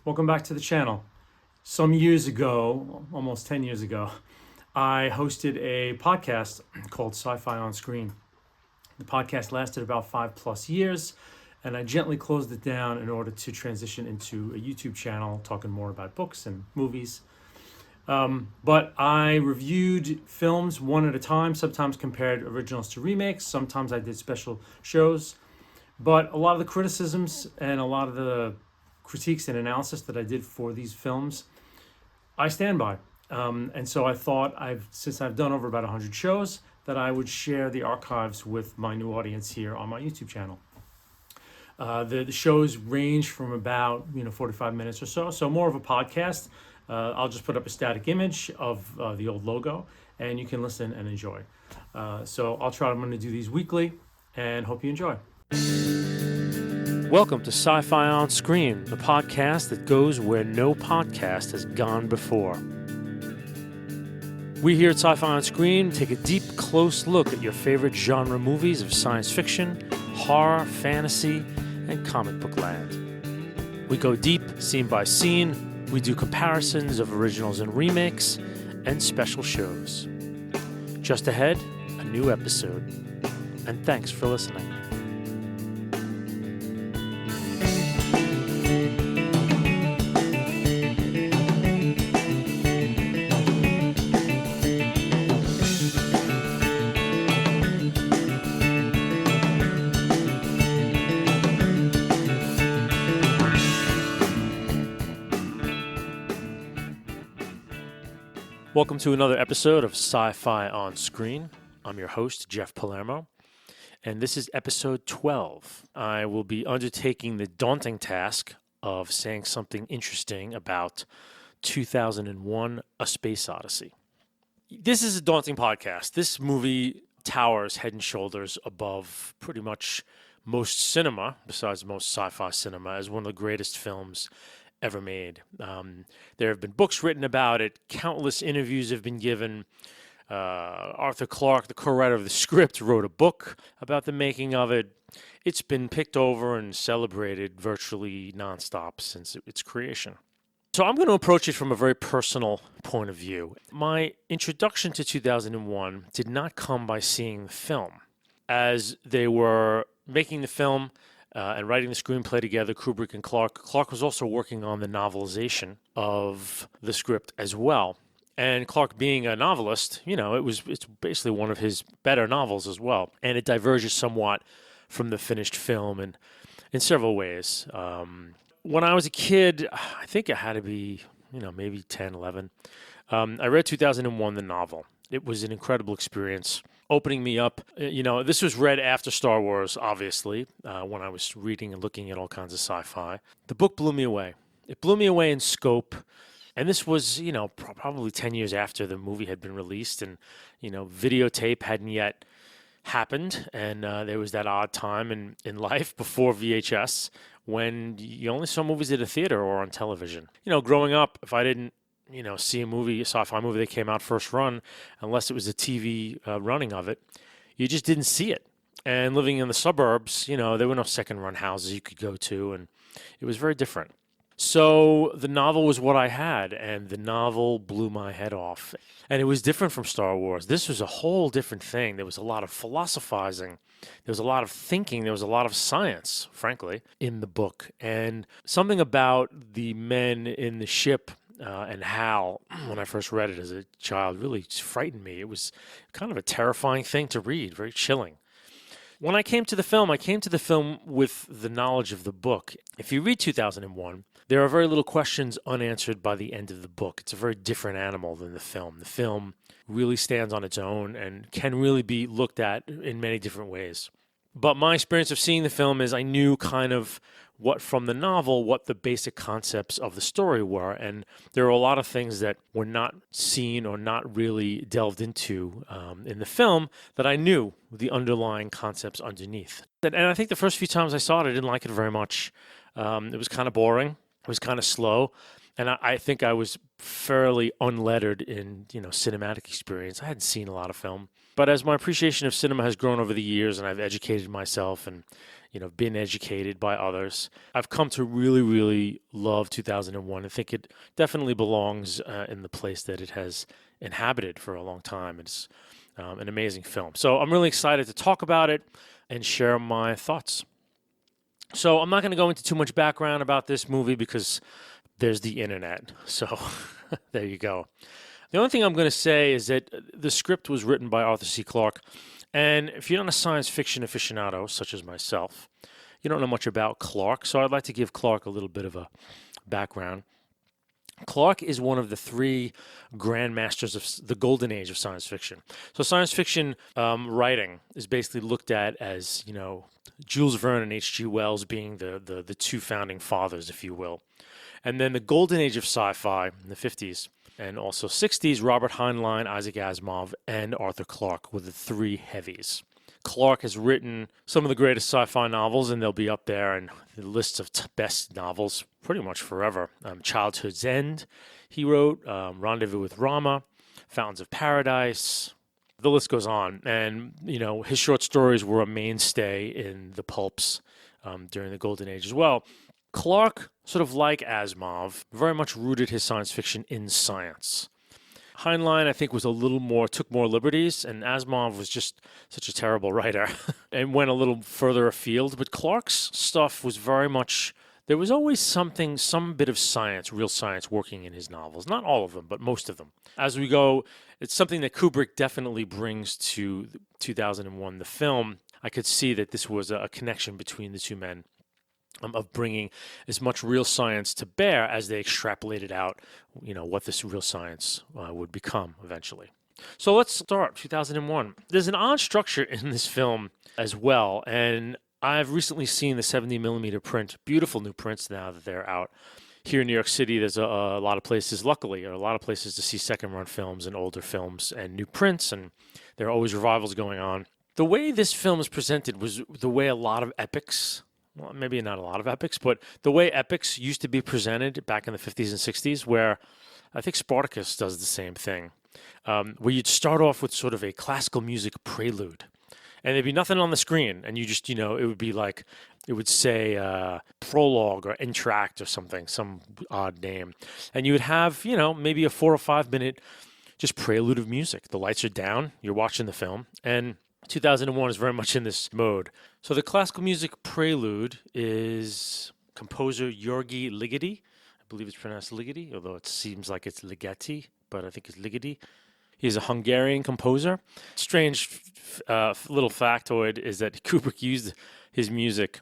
Welcome back to the channel. Some years ago, almost 10 years ago, I hosted a podcast called SCIFI on Screen. The podcast lasted about 5+ years, and I gently closed it down in order to transition into a YouTube channel talking more about books and movies. But I reviewed films one at a time, sometimes compared originals to remakes, sometimes I did special shows. But a lot of the criticisms and a lot of the critiques and analysis that I did for these films, I stand by. And so I thought, since I've done over about 100 shows, that I would share the archives with my new audience here on my YouTube channel. The shows range from about 45 minutes or so more of a podcast. I'll just put up a static image of the old logo, and you can listen and enjoy. I'm going to do these weekly, and hope you enjoy. Welcome to Sci-Fi on Screen, the podcast that goes where no podcast has gone before. We here at Sci-Fi on Screen take a deep, close look at your favorite genre movies of science fiction, horror, fantasy, and comic book land. We go deep, scene by scene. We do comparisons of originals and remakes, and special shows. Just ahead, a new episode. And thanks for listening. Welcome to another episode of Sci-Fi on Screen. I'm your host, Jeff Palermo, and this is episode 12. I will be undertaking the daunting task of saying something interesting about 2001: A Space Odyssey. This is a daunting podcast. This movie towers head and shoulders above pretty much most cinema, besides most sci-fi cinema, as one of the greatest films ever made. There have been books written about it. Countless interviews have been given. Arthur Clarke, the co-writer of the script, wrote a book about the making of it. It's been picked over and celebrated virtually nonstop since its creation. So I'm going to approach it from a very personal point of view. My introduction to 2001 did not come by seeing the film. As they were making the film, and writing the screenplay together, Kubrick and Clarke. Clarke was also working on the novelization of the script as well. And Clarke, being a novelist, it's basically one of his better novels as well. And it diverges somewhat from the finished film in several ways. When I was a kid, I think it had to be, maybe 10, 11. I read 2001, the novel. It was an incredible experience, opening me up. This was read after Star Wars, obviously, when I was reading and looking at all kinds of sci-fi. The book blew me away. It blew me away in scope. And this was, probably 10 years after the movie had been released, and, videotape hadn't yet happened. And there was that odd time in life before VHS when you only saw movies at a theater or on television. Growing up, if I didn't see a sci-fi movie that came out first run, unless it was a TV running of it, you just didn't see it. And living in the suburbs, there were no second run houses you could go to, and it was very different. So the novel was what I had, and the novel blew my head off. And it was different from Star Wars. This was a whole different thing. There was a lot of philosophizing. There was a lot of thinking. There was a lot of science, frankly, in the book. And something about the men in the ship and Hal, when I first read it as a child, really frightened me. It was kind of a terrifying thing to read, very chilling. When I came to the film with the knowledge of the book. If you read 2001, there are very little questions unanswered by the end of the book. It's a very different animal than the film. The film really stands on its own and can really be looked at in many different ways. But my experience of seeing the film is I knew kind of what the basic concepts of the story were. And there are a lot of things that were not seen or not really delved into in the film that I knew the underlying concepts underneath. And I think the first few times I saw it, I didn't like it very much. It was kind of boring. It was kind of slow. And I think I was fairly unlettered in, cinematic experience. I hadn't seen a lot of film. But as my appreciation of cinema has grown over the years and I've educated myself and, been educated by others. I've come to really, really love 2001. I think it definitely belongs in the place that it has inhabited for a long time. It's an amazing film. So I'm really excited to talk about it and share my thoughts. So I'm not going to go into too much background about this movie because there's the internet. So there you go. The only thing I'm going to say is that the script was written by Arthur C. Clarke. And if you're not a science fiction aficionado, such as myself, you don't know much about Clarke. So I'd like to give Clarke a little bit of a background. Clarke is one of the three grandmasters of the golden age of science fiction. So science fiction writing is basically looked at as, Jules Verne and H.G. Wells being the two founding fathers, if you will. And then the golden age of sci-fi in the 50s and also 60s, Robert Heinlein, Isaac Asimov, and Arthur Clarke were the three heavies. Clarke has written some of the greatest sci-fi novels, and they'll be up there in the lists of best novels pretty much forever. Childhood's End, he wrote, Rendezvous with Rama, Fountains of Paradise. The list goes on. And, his short stories were a mainstay in the pulps during the Golden Age as well. Clarke, sort of like Asimov, very much rooted his science fiction in science. Heinlein, I think, was took more liberties, and Asimov was just such a terrible writer and went a little further afield. But Clarke's stuff was very much, there was always some bit of science, real science, working in his novels. Not all of them, but most of them. As we go, it's something that Kubrick definitely brings to 2001, the film. I could see that this was a connection between the two men. Of bringing as much real science to bear as they extrapolated out, what this real science would become eventually. So let's start 2001. There's an odd structure in this film as well, and I've recently seen the 70 millimeter print, beautiful new prints now that they're out. Here in New York City, there's a lot of places, luckily, a lot of places to see second-run films and older films and new prints, and there are always revivals going on. The way this film is presented was the way a lot of epics, well, maybe not a lot of epics, but the way epics used to be presented back in the 50s and 60s, where I think Spartacus does the same thing, where you'd start off with sort of a classical music prelude, and there'd be nothing on the screen, and you just, it would be like, it would say prologue or entract or something, some odd name, and you would have, maybe a 4 or 5 minute just prelude of music. The lights are down, you're watching the film, and 2001 is very much in this mode. So the classical music prelude is composer György Ligeti. I believe it's pronounced Ligeti, although it seems like it's Ligeti, but I think it's Ligeti. He's a Hungarian composer. Strange little factoid is that Kubrick used his music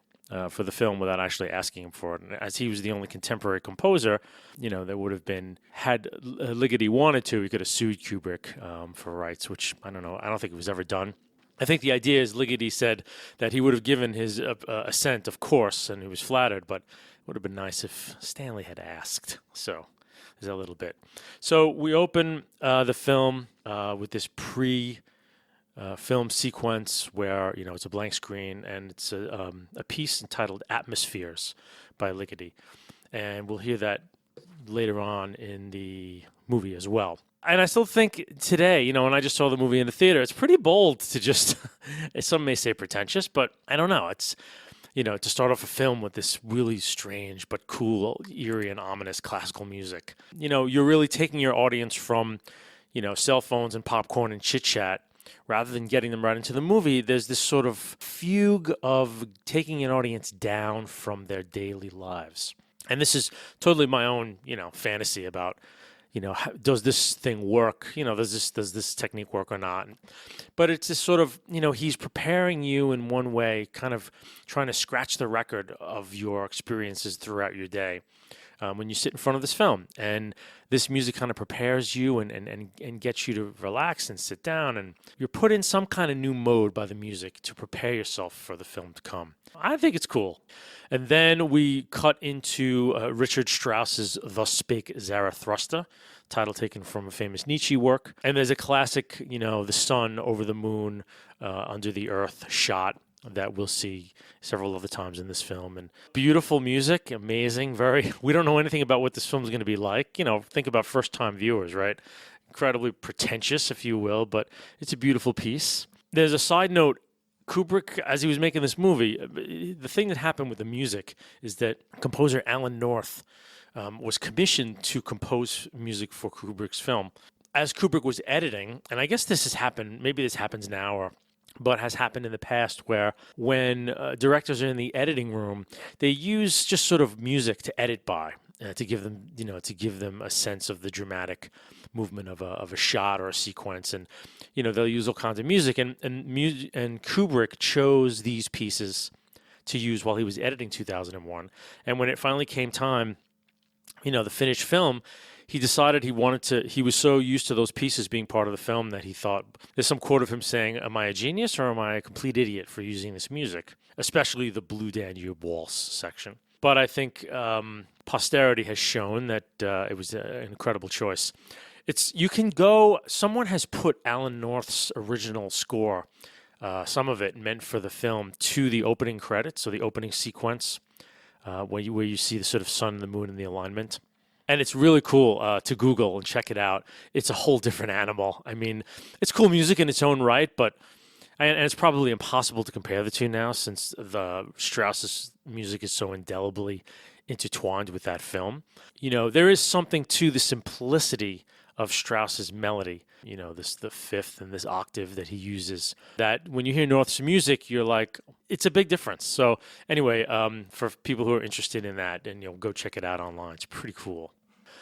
for the film without actually asking him for it. And as he was the only contemporary composer, there would have been, had Ligeti wanted to, he could have sued Kubrick for rights, which I don't know. I don't think it was ever done. I think the idea is Ligeti said that he would have given his assent, of course, and he was flattered, but it would have been nice if Stanley had asked. So there's a little bit. So we open the film with this film sequence where, it's a blank screen, and it's a piece entitled Atmospheres by Ligeti. And we'll hear that later on in the movie as well. And I still think today, when I just saw the movie in the theater, it's pretty bold to just, some may say pretentious, but I don't know. It's, to start off a film with this really strange but cool, eerie and ominous classical music. You're really taking your audience from, cell phones and popcorn and chit-chat, rather than getting them right into the movie. There's this sort of fugue of taking an audience down from their daily lives. And this is totally my own, fantasy about, does this thing work? Does this technique work or not? But it's just sort of, he's preparing you in one way, kind of trying to scratch the record of your experiences throughout your day when you sit in front of this film. And this music kind of prepares you and gets you to relax and sit down. And you're put in some kind of new mode by the music to prepare yourself for the film to come. I think it's cool. And then we cut into Richard Strauss's Thus Spake Zarathustra, title taken from a famous Nietzsche work. And there's a classic, the sun over the moon, under the earth shot that we'll see several other times in this film. And beautiful music, amazing, we don't know anything about what this film is going to be like. Think about first-time viewers, right? Incredibly pretentious, if you will, but it's a beautiful piece. There's a side note Kubrick, as he was making this movie, the thing that happened with the music is that composer Alan North was commissioned to compose music for Kubrick's film. As Kubrick was editing, and I guess this has happened, maybe this happens now, but has happened in the past, where when directors are in the editing room, they use just sort of music to edit by, to give them a sense of the dramatic movement of a shot or a sequence, and they'll use all kinds of music, and Kubrick chose these pieces to use while he was editing 2001, and when it finally came time, the finished film, he decided he was so used to those pieces being part of the film that he thought, there's some quote of him saying, am I a genius or am I a complete idiot for using this music, especially the Blue Danube Waltz section. But I think posterity has shown that it was an incredible choice. Someone has put Alan North's original score, some of it meant for the film, to the opening credits, so the opening sequence, where you see the sort of sun and the moon and the alignment. And it's really cool to Google and check it out. It's a whole different animal. I mean, it's cool music in its own right, and it's probably impossible to compare the two now, since the Strauss's music is so indelibly intertwined with that film. There is something to the simplicity of Strauss's melody. The fifth and this octave that he uses, that when you hear North's music, you're like, it's a big difference. So anyway, for people who are interested in that, and go check it out online. It's pretty cool.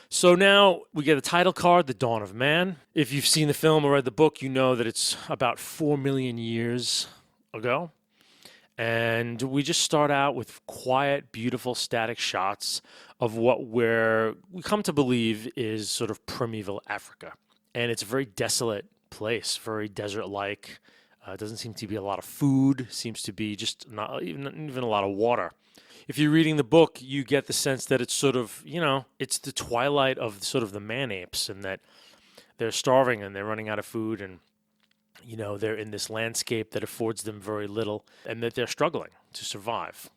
So now we get a title card, The Dawn of Man. If you've seen the film or read the book, you know that it's about 4 million years ago. And we just start out with quiet, beautiful, static shots of what we come to believe is sort of primeval Africa. And it's a very desolate place, very desert-like. Doesn't seem to be a lot of food. Seems to be just not even a lot of water. If you're reading the book, you get the sense that it's sort of, it's the twilight of sort of the man-apes, and that they're starving and they're running out of food, and they're in this landscape that affords them very little, and that they're struggling to survive.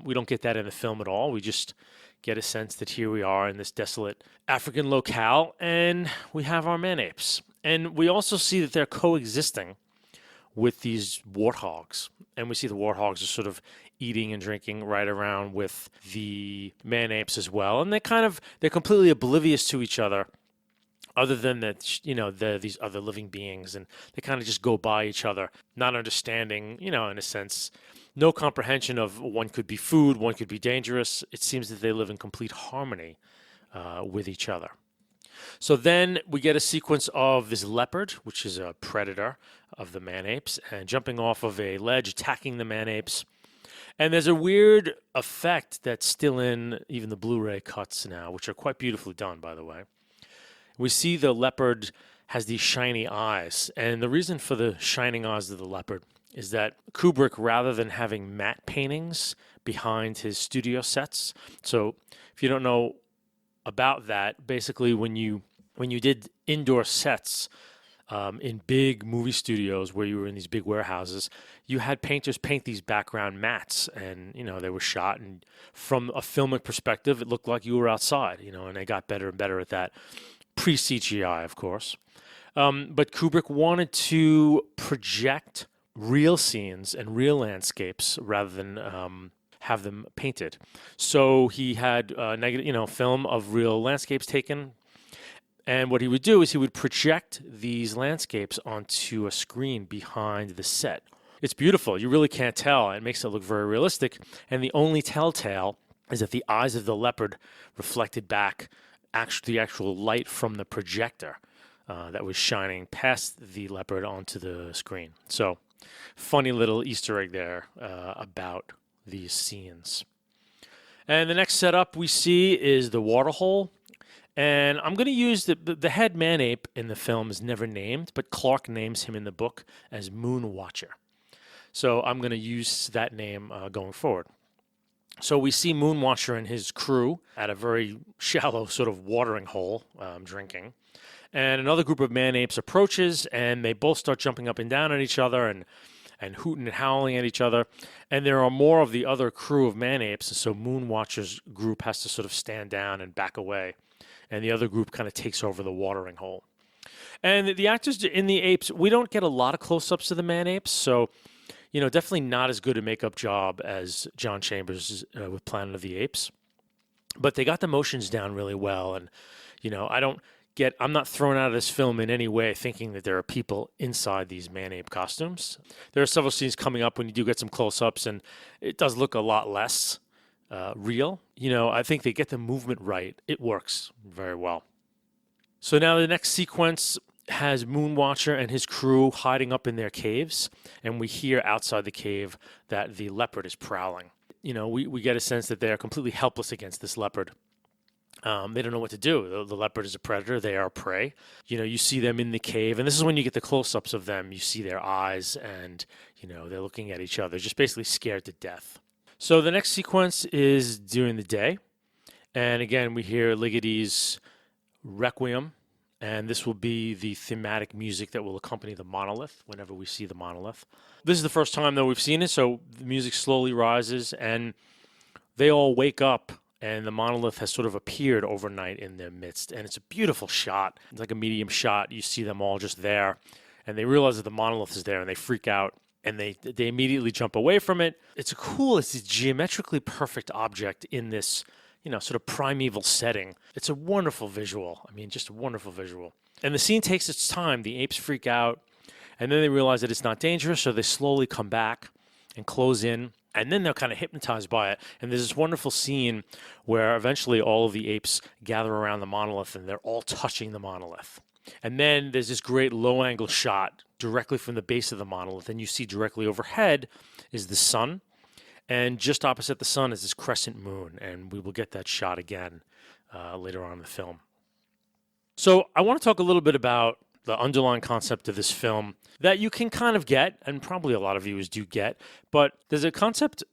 We don't get that in the film at all. We just get a sense that here we are in this desolate African locale, and we have our man-apes. And we also see that they're coexisting with these warthogs. And we see the warthogs are sort of eating and drinking right around with the man-apes as well. And they're completely oblivious to each other than that, they're these other living beings, and they kind of just go by each other, not understanding, in a sense, no comprehension of one could be food, one could be dangerous. It seems that they live in complete harmony with each other. So then we get a sequence of this leopard, which is a predator of the man-apes, and jumping off of a ledge, attacking the man-apes. And there's a weird effect that's still in even the Blu-ray cuts now, which are quite beautifully done, by the way. We see the leopard has these shiny eyes, and the reason for the shining eyes of the leopard is that Kubrick, rather than having matte paintings behind his studio sets, so if you don't know about that, basically when you did indoor sets in big movie studios where you were in these big warehouses, you had painters paint these background mats, and they were shot, and from a filmic perspective, it looked like you were outside, and they got better and better at that. Pre-CGI, of course. But Kubrick wanted to project real scenes and real landscapes rather than have them painted. So he had film of real landscapes taken. And what he would do is he would project these landscapes onto a screen behind the set. It's beautiful. You really can't tell. It makes it look very realistic. And the only telltale is that the eyes of the leopard reflected back the actual light from the projector that was shining past the leopard onto the screen. So, funny little Easter egg there about these scenes. And the next setup we see is the waterhole. And I'm going to use the head man-ape in the film is never named, but Clark names him in the book as Moon Watcher. So I'm going to use that name going forward. So we see Moon Watcher and his crew at a very shallow sort of watering hole drinking. And another group of man-apes approaches, and they both start jumping up and down at each other and hooting and howling at each other. And there are more of the other crew of man-apes, and so Moon Watcher's group has to sort of stand down and back away. And the other group kind of takes over the watering hole. And the actors in the apes, we don't get a lot of close-ups of the man-apes, so Definitely not as good a makeup job as John Chambers with Planet of the Apes, but they got the motions down really well. And, I'm not thrown out of this film in any way thinking that there are people inside these man-ape costumes. There are several scenes coming up when you do get some close-ups, and it does look a lot less real. I think they get the movement right. It works very well. So now the next sequence has Moonwatcher and his crew hiding up in their caves, and we hear outside the cave that the leopard is prowling. We get a sense that they are completely helpless against this leopard. They don't know what to do. The leopard is a predator. They are prey. You see them in the cave, and this is when you get the close-ups of them. You see their eyes, and, they're looking at each other, just basically scared to death. So the next sequence is during the day, and again, we hear Liggety's Requiem, and this will be the thematic music that will accompany the monolith whenever we see the monolith. This is the first time, though, we've seen it, so the music slowly rises, and they all wake up, and the monolith has sort of appeared overnight in their midst. And it's a beautiful shot. It's like a medium shot. You see them all just there. And they realize that the monolith is there, and they freak out. And they immediately jump away from it. It's a geometrically perfect object in this, sort of primeval setting. It's a wonderful visual. Just a wonderful visual. And the scene takes its time. The apes freak out. And then they realize that it's not dangerous, so they slowly come back and close in. And then they're kind of hypnotized by it. And there's this wonderful scene where eventually all of the apes gather around the monolith and they're all touching the monolith. And then there's this great low-angle shot directly from the base of the monolith. And you see directly overhead is the sun. And just opposite the sun is this crescent moon. And we will get that shot again later on in the film. So I want to talk a little bit about the underlying concept of this film that you can kind of get, and probably a lot of viewers do get, but there's a concept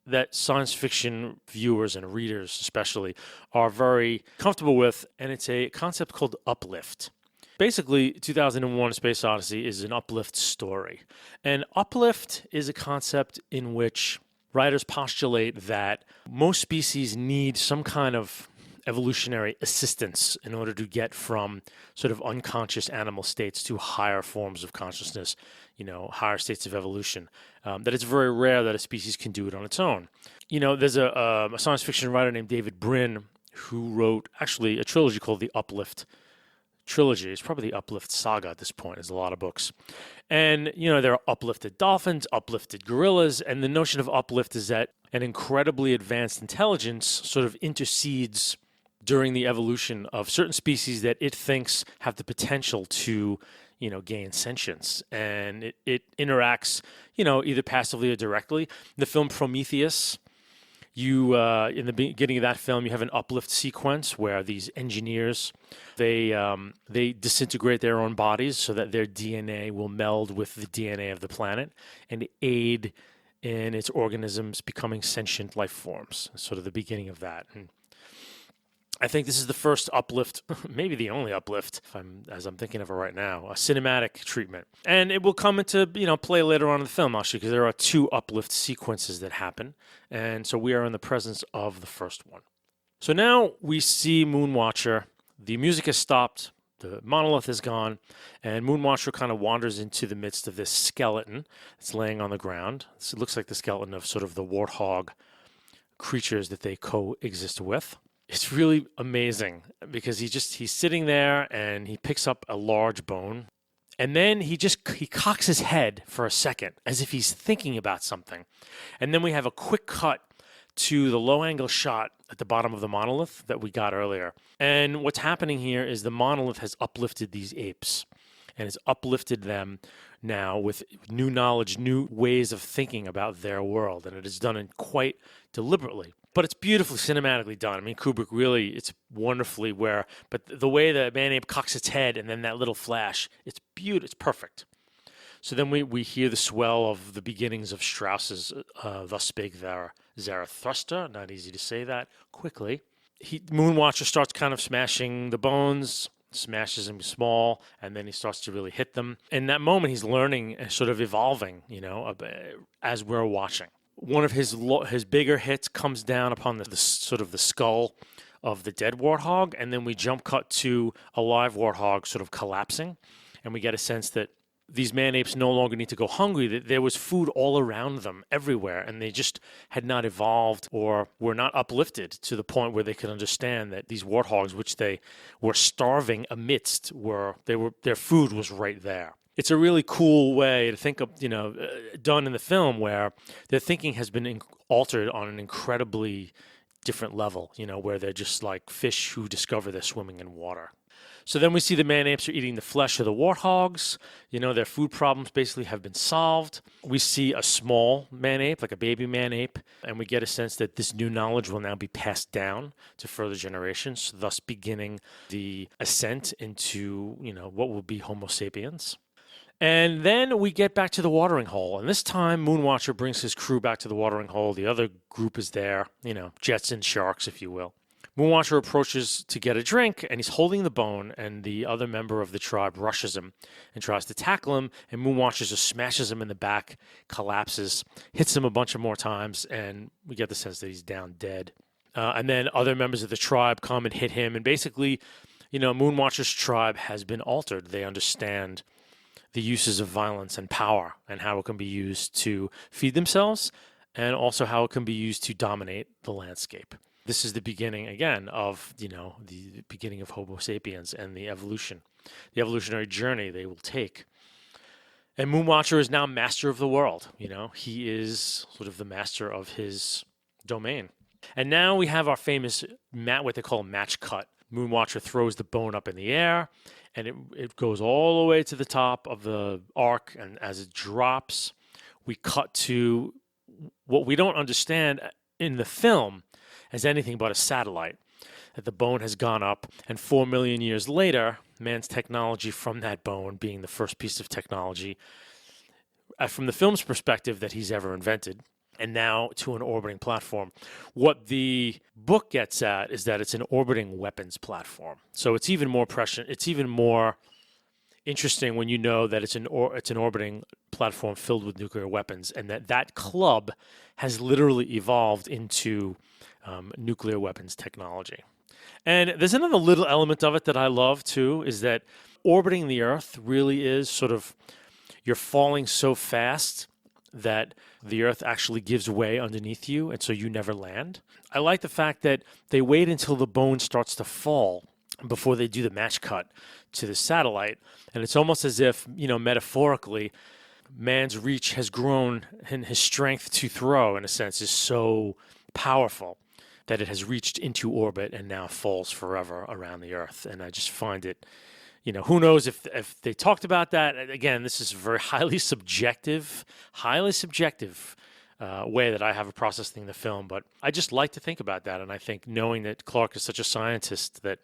that science fiction viewers and readers especially are very comfortable with, and it's a concept called uplift. Basically, 2001: A Space Odyssey is an uplift story. And uplift is a concept in which writers postulate that most species need some kind of evolutionary assistance in order to get from sort of unconscious animal states to higher forms of consciousness, higher states of evolution. That it's very rare that a species can do it on its own. There's a science fiction writer named David Brin who wrote actually a trilogy called the Uplift Trilogy. It's probably the Uplift Saga at this point. There's a lot of books. And, there are uplifted dolphins, uplifted gorillas, and the notion of uplift is that an incredibly advanced intelligence sort of intercedes during the evolution of certain species that it thinks have the potential to, gain sentience. And it interacts, either passively or directly. The film Prometheus, in the beginning of that film, you have an uplift sequence where these engineers, they disintegrate their own bodies so that their DNA will meld with the DNA of the planet and aid in its organisms becoming sentient life forms. Sort of the beginning of that. And I think this is the first uplift, maybe the only uplift, as I'm thinking of it right now, a cinematic treatment. And it will come into play later on in the film, actually, because there are two uplift sequences that happen. And so we are in the presence of the first one. So now we see Moonwatcher. The music has stopped. The monolith is gone. And Moonwatcher kind of wanders into the midst of this skeleton that's laying on the ground. It looks like the skeleton of sort of the warthog creatures that they coexist with. It's really amazing because he's sitting there and he picks up a large bone, and then he cocks his head for a second as if he's thinking about something. And then we have a quick cut to the low angle shot at the bottom of the monolith that we got earlier. And what's happening here is the monolith has uplifted these apes and has uplifted them now with new knowledge, new ways of thinking about their world. And it is done in quite deliberately. But it's beautifully cinematically done. Kubrick really, it's wonderfully but the way the man-ape cocks its head and then that little flash, it's beautiful, it's perfect. So then we hear the swell of the beginnings of Strauss's Thus Spake Zarathustra, not easy to say that quickly. Moonwatcher starts kind of smashing the bones, smashes them small, and then he starts to really hit them. In that moment, he's learning and sort of evolving, as we're watching. One of his bigger hits comes down upon the sort of the skull of the dead warthog, and then we jump cut to a live warthog sort of collapsing, and we get a sense that these man-apes no longer need to go hungry, that there was food all around them everywhere, and they just had not evolved or were not uplifted to the point where they could understand that these warthogs, which they were starving amidst, their food was right there. It's a really cool way to think of, done in the film, where their thinking has been altered on an incredibly different level, where they're just like fish who discover they're swimming in water. So then we see the man-apes are eating the flesh of the warthogs. Their food problems basically have been solved. We see a small man-ape, like a baby man-ape, and we get a sense that this new knowledge will now be passed down to further generations, thus beginning the ascent into, what will be Homo sapiens. And then we get back to the watering hole. And this time, Moonwatcher brings his crew back to the watering hole. The other group is there, jets and sharks, if you will. Moonwatcher approaches to get a drink, and he's holding the bone, and the other member of the tribe rushes him and tries to tackle him, and Moonwatcher just smashes him in the back, collapses, hits him a bunch of more times, and we get the sense that he's down dead. And then other members of the tribe come and hit him, and basically, Moonwatcher's tribe has been altered. They understand the uses of violence and power and how it can be used to feed themselves, and also how it can be used to dominate the landscape. This is the beginning, again, of, the beginning of Homo sapiens and the evolutionary journey they will take. And Moonwatcher is now master of the world. He is sort of the master of his domain. And now we have our famous, what they call a match cut. Moonwatcher throws the bone up in the air, and it goes all the way to the top of the arc, and as it drops, we cut to what we don't understand in the film as anything but a satellite, that the bone has gone up, and 4 million years later, man's technology from that bone being the first piece of technology, from the film's perspective, that he's ever invented, and now to an orbiting platform. What the book gets at is that it's an orbiting weapons platform. So it's even more prescient. It's even more interesting when you know that it's an orbiting platform filled with nuclear weapons, and that club has literally evolved into nuclear weapons technology. And there's another little element of it that I love too, is that orbiting the Earth really is sort of, you're falling so fast that the Earth actually gives way underneath you, and so you never land. I like the fact that they wait until the bone starts to fall before they do the match cut to the satellite. And it's almost as if, metaphorically, man's reach has grown, and his strength to throw, in a sense, is so powerful that it has reached into orbit and now falls forever around the Earth. And I just find it, who knows if they talked about that. Again, this is a very highly subjective way that I have of processing the film, but I just like to think about that. And I think knowing that Clark is such a scientist, that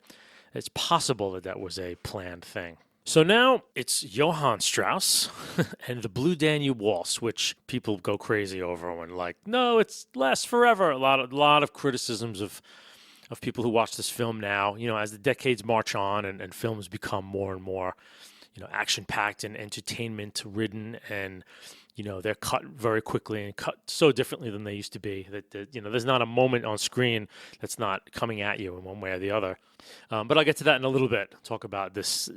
it's possible that was a planned thing. So now it's Johann Strauss and the Blue Danube Waltz, which people go crazy over when no, it's lasts forever. A lot of criticisms of people who watch this film now, as the decades march on and films become more and more, action-packed and entertainment-ridden, and, they're cut very quickly and cut so differently than they used to be that there's not a moment on screen that's not coming at you in one way or the other. But I'll get to that in a little bit, talk about this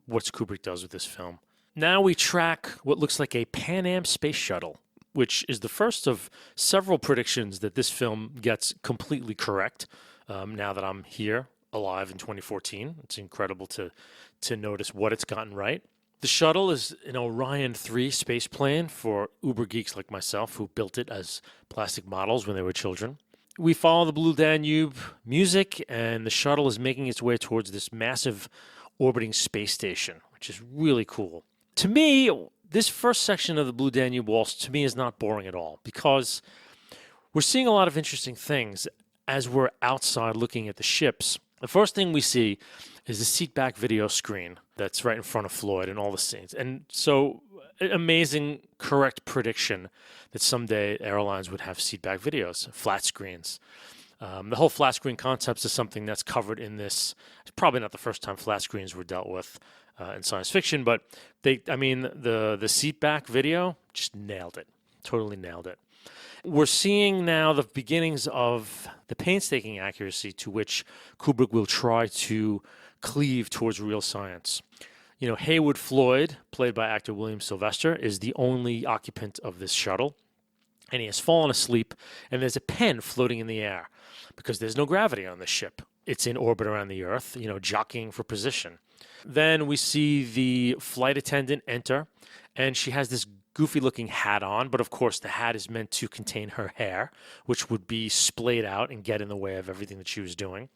what Kubrick does with this film. Now we track what looks like a Pan Am space shuttle, which is the first of several predictions that this film gets completely correct. Now that I'm here, alive in 2014, it's incredible to notice what it's gotten right. The shuttle is an Orion 3 space plane for uber geeks like myself who built it as plastic models when they were children. We follow the Blue Danube music, and the shuttle is making its way towards this massive orbiting space station, which is really cool. To me, this first section of the Blue Danube Waltz, to me, is not boring at all, because we're seeing a lot of interesting things as we're outside looking at the ships. The first thing we see is the seatback video screen that's right in front of Floyd and all the scenes. And so, amazing, correct prediction that someday airlines would have seatback videos, flat screens. The whole flat screen concept is something that's covered in this. It's probably not the first time flat screens were dealt with in science fiction, but the seatback video just nailed it, totally nailed it. We're seeing now the beginnings of the painstaking accuracy to which Kubrick will try to cleave towards real science. Haywood Floyd, played by actor William Sylvester, is the only occupant of this shuttle, and he has fallen asleep, and there's a pen floating in the air because there's no gravity on this ship. It's in orbit around the Earth, jockeying for position. Then we see the flight attendant enter, and she has this goofy-looking hat on, but of course the hat is meant to contain her hair, which would be splayed out and get in the way of everything that she was doing.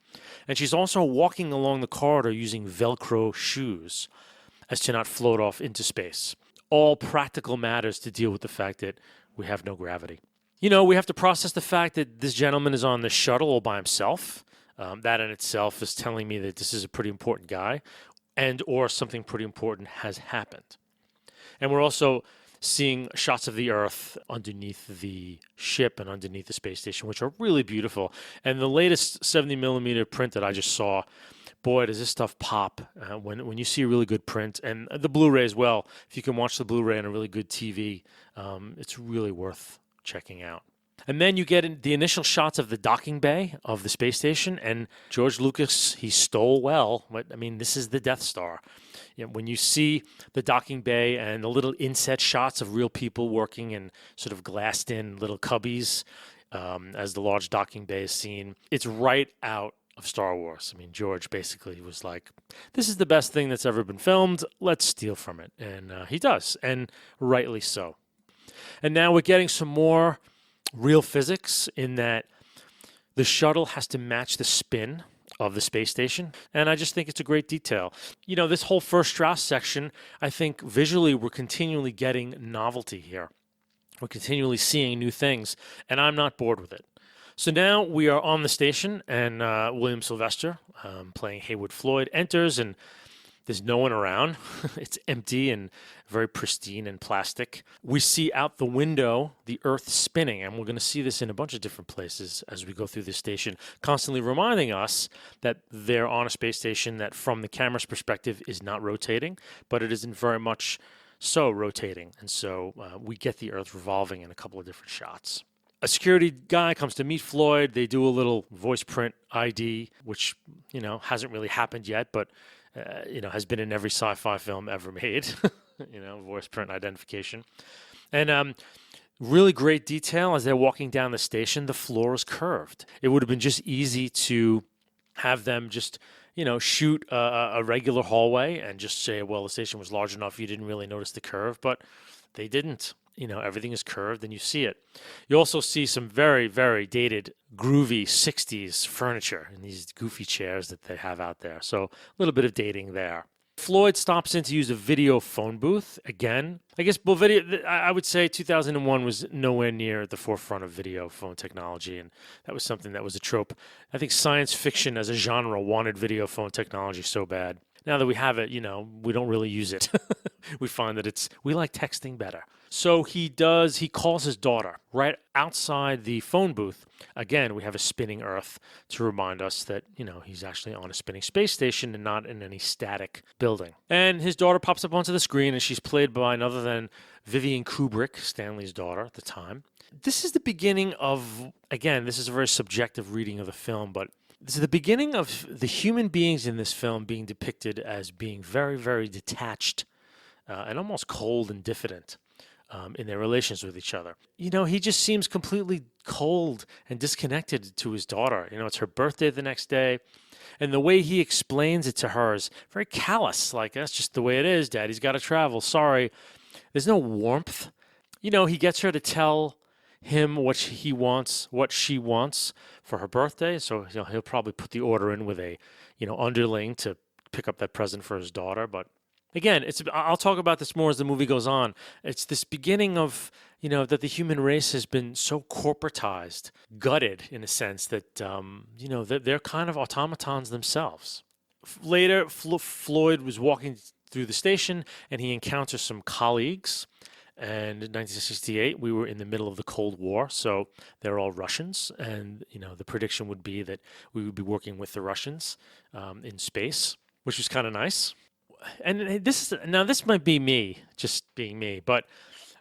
And she's also walking along the corridor using Velcro shoes as to not float off into space. All practical matters to deal with the fact that we have no gravity. We have to process the fact that this gentleman is on this shuttle all by himself. That in itself is telling me that this is a pretty important guy, and or something pretty important has happened. And we're also seeing shots of the Earth underneath the ship and underneath the space station, which are really beautiful. And the latest 70 millimeter print that I just saw, boy, does this stuff pop when you see a really good print. And the Blu-ray as well. If you can watch the Blu-ray on a really good TV, it's really worth checking out. And then you get the initial shots of the docking bay of the space station, and George Lucas, he stole well. This is the Death Star. When you see the docking bay and the little inset shots of real people working in sort of glassed-in little cubbies as the large docking bay is seen, it's right out of Star Wars. George basically was like, this is the best thing that's ever been filmed. Let's steal from it. And he does, and rightly so. And now we're getting some more real physics in that the shuttle has to match the spin of the space station. And I just think it's a great detail. This whole first Strauss section, I think visually we're continually getting novelty here. We're continually seeing new things, and I'm not bored with it. So now we are on the station, and William Sylvester, playing Haywood Floyd, enters, and there's no one around. It's empty and very pristine and plastic. We see out the window the Earth spinning, and we're going to see this in a bunch of different places as we go through this station, constantly reminding us that they're on a space station that, from the camera's perspective, is not rotating, but it isn't very much so rotating. And so we get the Earth revolving in a couple of different shots. A security guy comes to meet Floyd. They do a little voice print ID, which, hasn't really happened yet, but has been in every sci-fi film ever made, voice print identification. And really great detail as they're walking down the station, the floor is curved. It would have been just easy to have them just, shoot a regular hallway and just say, well, the station was large enough you didn't really notice the curve, but they didn't. Everything is curved and you see it. You also see some very, very dated, groovy 60s furniture in these goofy chairs that they have out there. So a little bit of dating there. Floyd stops in to use a video phone booth again. I guess I would say 2001 was nowhere near the forefront of video phone technology, and that was something that was a trope. I think science fiction as a genre wanted video phone technology so bad. Now that we have it, we don't really use it. We find that we like texting better. So he calls his daughter right outside the phone booth. Again, we have a spinning Earth to remind us that, he's actually on a spinning space station and not in any static building. And his daughter pops up onto the screen, and she's played by none other than Vivian Kubrick, Stanley's daughter at the time. This is the beginning of, again, this is a very subjective reading of the film, but this is the beginning of the human beings in this film being depicted as being very, very detached and almost cold and diffident in their relations with each other. He just seems completely cold and disconnected to his daughter. It's her birthday the next day, and the way he explains it to her is very callous, like, that's just the way it is, Daddy's got to travel, sorry. There's no warmth. He gets her to tell him what she wants for her birthday. So he'll probably put the order in with a underling to pick up that present for his daughter. But again, I'll talk about this more as the movie goes on. It's this beginning of that the human race has been so corporatized, gutted in a sense that that they're kind of automatons themselves. Later, Floyd was walking through the station and he encounters some colleagues. And in 1968, we were in the middle of the Cold War, so they're all Russians. And, the prediction would be that we would be working with the Russians in space, which was kind of nice. And this might be me, just being me, but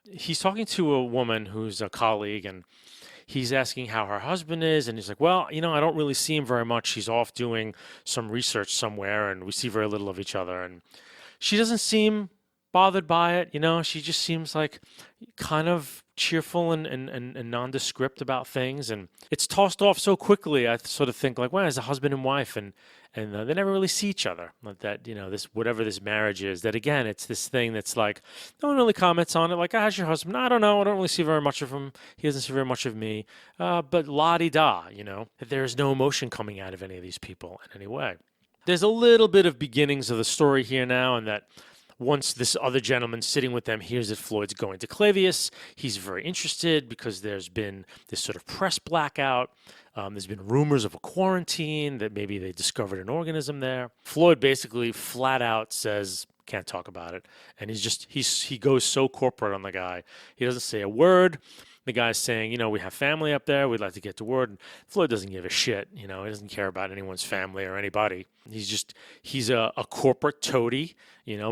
he's talking to a woman who's a colleague, and he's asking how her husband is. And he's like, well, I don't really see him very much. He's off doing some research somewhere, and we see very little of each other. And she doesn't seem bothered by it. She just seems like kind of cheerful and nondescript about things, and it's tossed off so quickly. I sort of think like, well, as a husband and wife, and they never really see each other. Like that, this whatever this marriage is. That again, it's this thing that's like no one really comments on it. Like, how's your husband? I don't know. I don't really see very much of him. He doesn't see very much of me. But la di da, that there is no emotion coming out of any of these people in any way. There's a little bit of beginnings of the story here now, and that once this other gentleman sitting with them hears that Floyd's going to Clavius, he's very interested because there's been this sort of press blackout. There's been rumors of a quarantine, that maybe they discovered an organism there. Floyd basically flat out says, can't talk about it. And he goes so corporate on the guy. He doesn't say a word. The guy's saying, we have family up there. We'd like to get to word. And Floyd doesn't give a shit. He doesn't care about anyone's family or anybody. He's a corporate toady,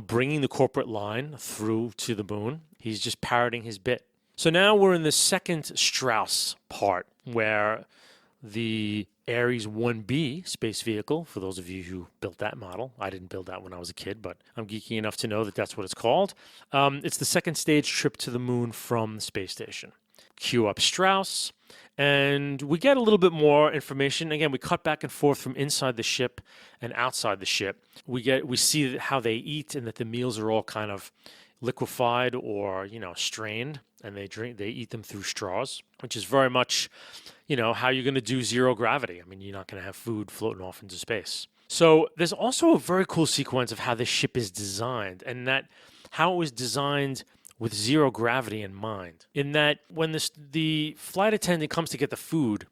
bringing the corporate line through to the moon. He's just parroting his bit. So now we're in the second Strauss part, where the Ares 1B space vehicle, for those of you who built that model. I didn't build that when I was a kid, but I'm geeky enough to know that that's what it's called. It's the second stage trip to the moon from the space station. Cue up Strauss, and we get a little bit more information. Again, we cut back and forth from inside the ship and outside the ship. We see how they eat, and that the meals are all kind of liquefied or strained, and they eat them through straws, which is very much how you're going to do zero gravity. I mean, you're not going to have food floating off into space. So there's also a very cool sequence of how this ship is designed, and that how it was designed with zero gravity in mind. In that when the flight attendant comes to get the food,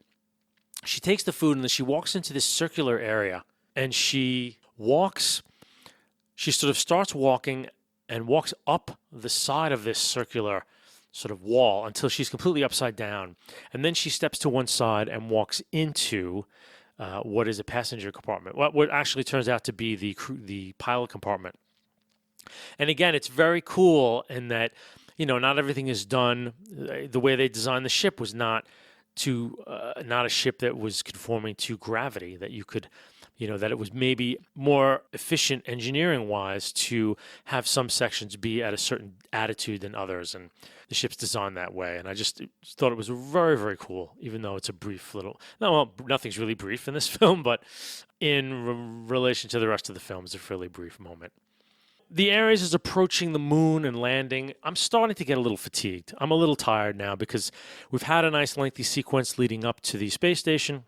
she takes the food and then she walks into this circular area, and she sort of starts walking and walks up the side of this circular sort of wall until she's completely upside down. And then she steps to one side and walks into what is a passenger compartment, what actually turns out to be the pilot compartment. And again, it's very cool in that, not everything is done. The way they designed the ship was not a ship that was conforming to gravity, that you could, that it was maybe more efficient engineering-wise to have some sections be at a certain attitude than others. And the ship's designed that way. And I just thought it was very, very cool, even though it's a brief little... nothing's really brief in this film, but in relation to the rest of the film, it's a fairly brief moment. The Ares is approaching the moon and landing. I'm starting to get a little fatigued. I'm a little tired now because we've had a nice lengthy sequence leading up to the space station.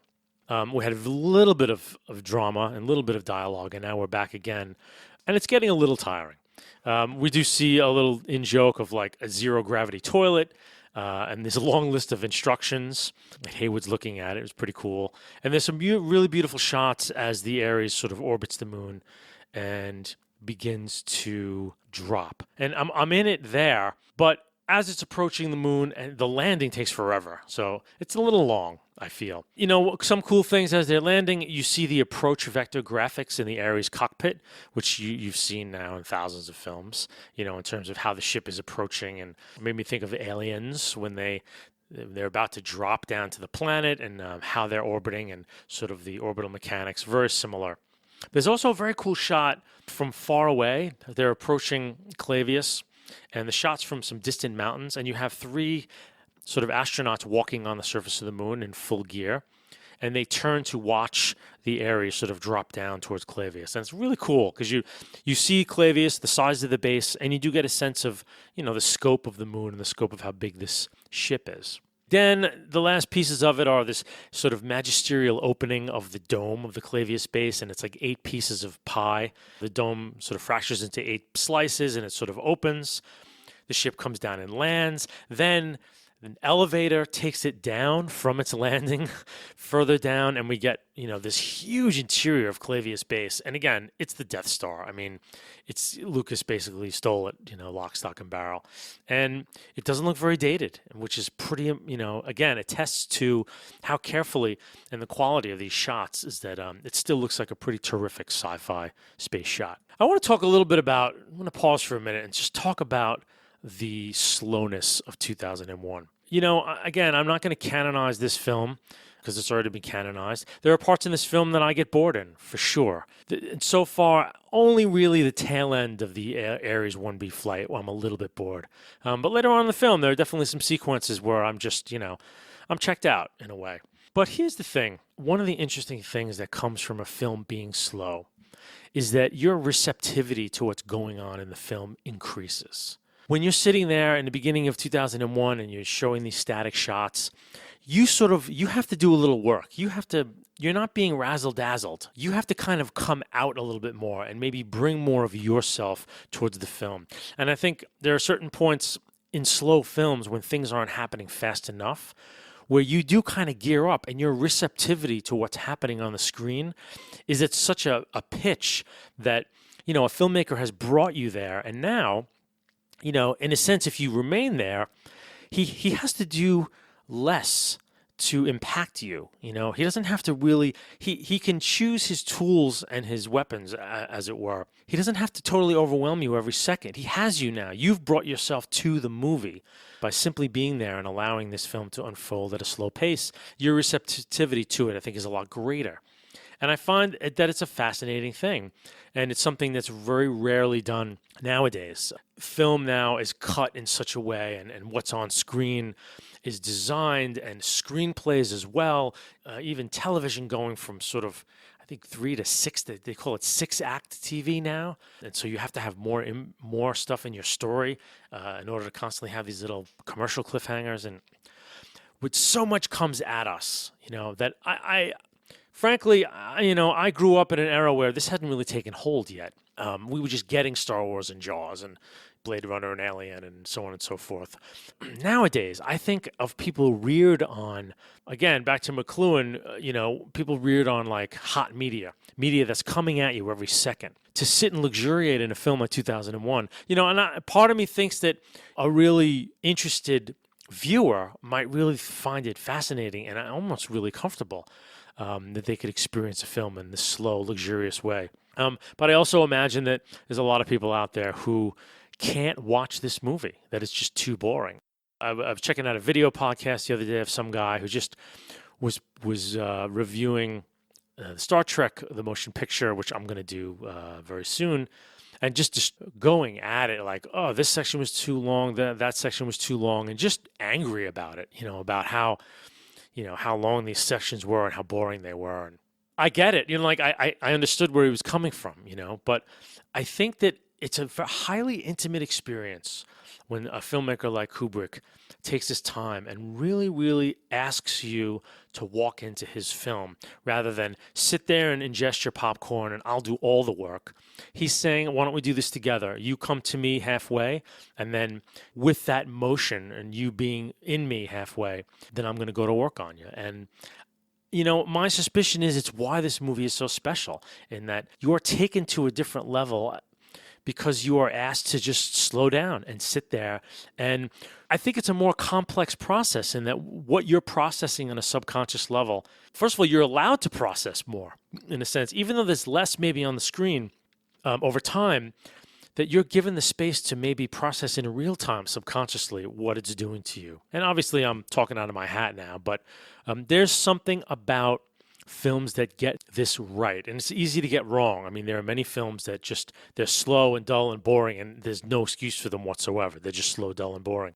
We had a little bit of drama and a little bit of dialogue, and now we're back again. And it's getting a little tiring. We do see a little in-joke of like a zero-gravity toilet, and there's a long list of instructions. Haywood's looking at it. It was pretty cool. And there's some really beautiful shots as the Ares sort of orbits the moon and begins to drop. And I'm in it there, but as it's approaching the moon, and the landing takes forever. So it's a little long, I feel. Some cool things as they're landing, you see the approach vector graphics in the Ares cockpit, which you've seen now in thousands of films, in terms of how the ship is approaching, and it made me think of Aliens when they're about to drop down to the planet, and how they're orbiting and sort of the orbital mechanics, very similar. There's also a very cool shot from far away. They're approaching Clavius, and the shots from some distant mountains, and you have three sort of astronauts walking on the surface of the moon in full gear, and they turn to watch the Ares sort of drop down towards Clavius. And it's really cool because you see Clavius, the size of the base, and you do get a sense of, the scope of the moon and the scope of how big this ship is. Then the last pieces of it are this sort of magisterial opening of the dome of the Clavius base, and it's like 8 pieces of pie. The dome sort of fractures into 8 slices, and it sort of opens. The ship comes down and lands. Then an elevator takes it down from its landing further down, and we get, this huge interior of Clavius base. And again, it's the Death Star. I mean, Lucas basically stole it, lock, stock, and barrel. And it doesn't look very dated, which is pretty, again, attests to how carefully and the quality of these shots is that it still looks like a pretty terrific sci-fi space shot. I want to talk a little bit about, I'm going to pause for a minute and just talk about the slowness of 2001. Again, I'm not going to canonize this film because it's already been canonized. There are parts in this film that I get bored in, for sure. And so far, only really the tail end of the Ares 1B flight where I'm a little bit bored. But later on in the film, there are definitely some sequences where I'm just, I'm checked out in a way. But here's the thing. One of the interesting things that comes from a film being slow is that your receptivity to what's going on in the film increases. When you're sitting there in the beginning of 2001 and you're showing these static shots, you have to do a little work. You're not being razzle-dazzled. You have to kind of come out a little bit more and maybe bring more of yourself towards the film. And I think there are certain points in slow films when things aren't happening fast enough where you do kind of gear up and your receptivity to what's happening on the screen is at such a pitch that, a filmmaker has brought you there. And now, in a sense, if you remain there, he has to do less to impact you. He doesn't have to really, he can choose his tools and his weapons, as it were. He doesn't have to totally overwhelm you every second. He has you now. You've brought yourself to the movie by simply being there and allowing this film to unfold at a slow pace. Your receptivity to it, I think, is a lot greater. And I find that it's a fascinating thing. And it's something that's very rarely done nowadays. Film now is cut in such a way, and what's on screen is designed, and screenplays as well. Even television going from sort of, I think, 3 to 6, they call it 6-act TV now. And so you have to have more stuff in your story in order to constantly have these little commercial cliffhangers. And with so much comes at us, that frankly, I grew up in an era where this hadn't really taken hold yet. We were just getting Star Wars and Jaws and Blade Runner and Alien and so on and so forth. Nowadays, I think of people reared on, again, back to McLuhan, people reared on like hot media that's coming at you every second. To sit and luxuriate in a film like 2001, and part of me thinks that a really interested viewer might really find it fascinating and almost really comfortable. That they could experience a film in this slow, luxurious way. But I also imagine that there's a lot of people out there who can't watch this movie, that it's just too boring. I was checking out a video podcast the other day of some guy who just was reviewing Star Trek, the motion picture, which I'm going to do very soon, and just going at it like, oh, this section was too long, that section was too long, and just angry about it, about how long these sections were and how boring they were. And I get it. I understood where he was coming from, but I think that it's a highly intimate experience when a filmmaker like Kubrick takes his time and really, really asks you to walk into his film rather than sit there and ingest your popcorn and I'll do all the work. He's saying, why don't we do this together? You come to me halfway, and then with that motion and you being in me halfway, then I'm going to go to work on you. And my suspicion is it's why this movie is so special, in that you are taken to a different level because you are asked to just slow down and sit there. And I think it's a more complex process in that what you're processing on a subconscious level, first of all, you're allowed to process more, in a sense, even though there's less maybe on the screen over time, that you're given the space to maybe process in real time subconsciously what it's doing to you. And obviously I'm talking out of my hat now, but there's something about films that get this right. And it's easy to get wrong. I mean, there are many films that they're slow and dull and boring, and there's no excuse for them whatsoever. They're just slow, dull, and boring.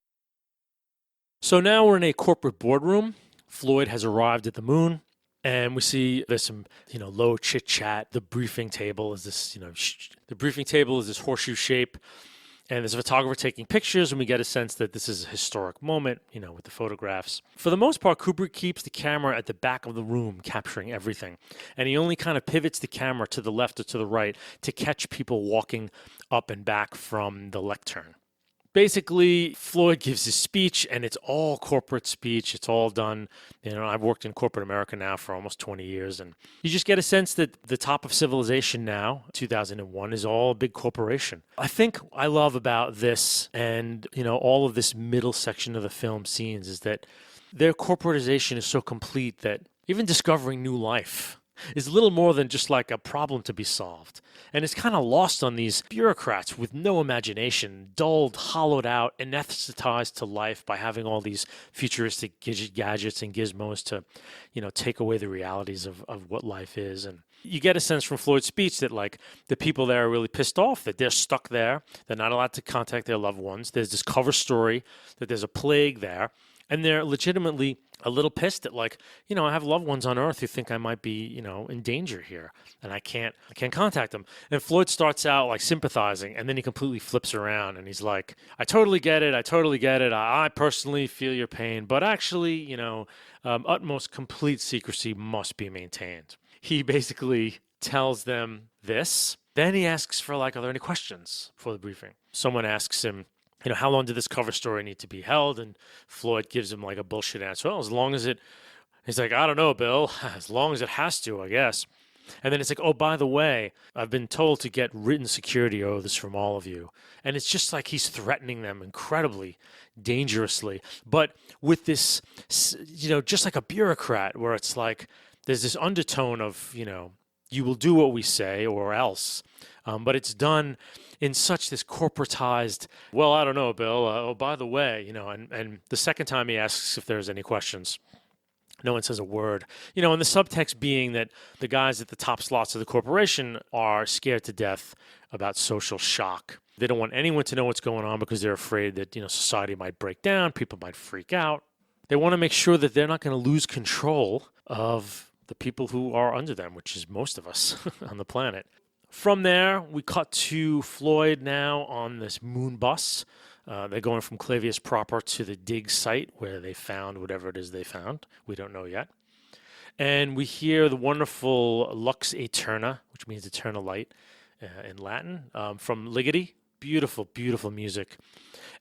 So now we're in a corporate boardroom. Floyd has arrived at the moon, and we see there's some, low chit chat. The briefing table is this, horseshoe shape. And there's a photographer taking pictures, and we get a sense that this is a historic moment, with the photographs. For the most part, Kubrick keeps the camera at the back of the room, capturing everything. And he only kind of pivots the camera to the left or to the right to catch people walking up and back from the lectern. Basically, Floyd gives his speech, and it's all corporate speech. It's all done. I've worked in corporate America now for almost 20 years, and you just get a sense that the top of civilization now, 2001, is all a big corporation. I think I love about this and, all of this middle section of the film scenes is that their corporatization is so complete that even discovering new life is little more than just like a problem to be solved. And it's kind of lost on these bureaucrats with no imagination, dulled, hollowed out, anesthetized to life by having all these futuristic gadgets and gizmos to, take away the realities of what life is. And you get a sense from Floyd's speech that like the people there are really pissed off, that they're stuck there, they're not allowed to contact their loved ones. There's this cover story that there's a plague there, and they're legitimately a little pissed at like, I have loved ones on Earth who think I might be, in danger here, and I can't contact them. And Floyd starts out like sympathizing, and then he completely flips around and he's like, I totally get it. I personally feel your pain, but actually, utmost complete secrecy must be maintained. He basically tells them this. Then he asks for like, are there any questions before the briefing? Someone asks him, how long did this cover story need to be held? And Floyd gives him like a bullshit answer. Well, as long as he's like, I don't know, Bill, as long as it has to, I guess. And then it's like, oh, by the way, I've been told to get written security oaths from all of you. And it's just like he's threatening them incredibly dangerously. But with this, just like a bureaucrat where it's like, there's this undertone of, you will do what we say or else. But it's done in such this corporatized, well, I don't know, Bill. Oh, by the way, and the second time he asks if there's any questions, no one says a word. And the subtext being that the guys at the top slots of the corporation are scared to death about social shock. They don't want anyone to know what's going on because they're afraid that, society might break down, people might freak out. They want to make sure that they're not going to lose control of the people who are under them, which is most of us on the planet. From there, we cut to Floyd now on this moon bus. They're going from Clavius proper to the dig site where they found whatever it is they found. We don't know yet. And we hear the wonderful Lux Aeterna, which means eternal light in Latin, from Ligeti. Beautiful, beautiful music.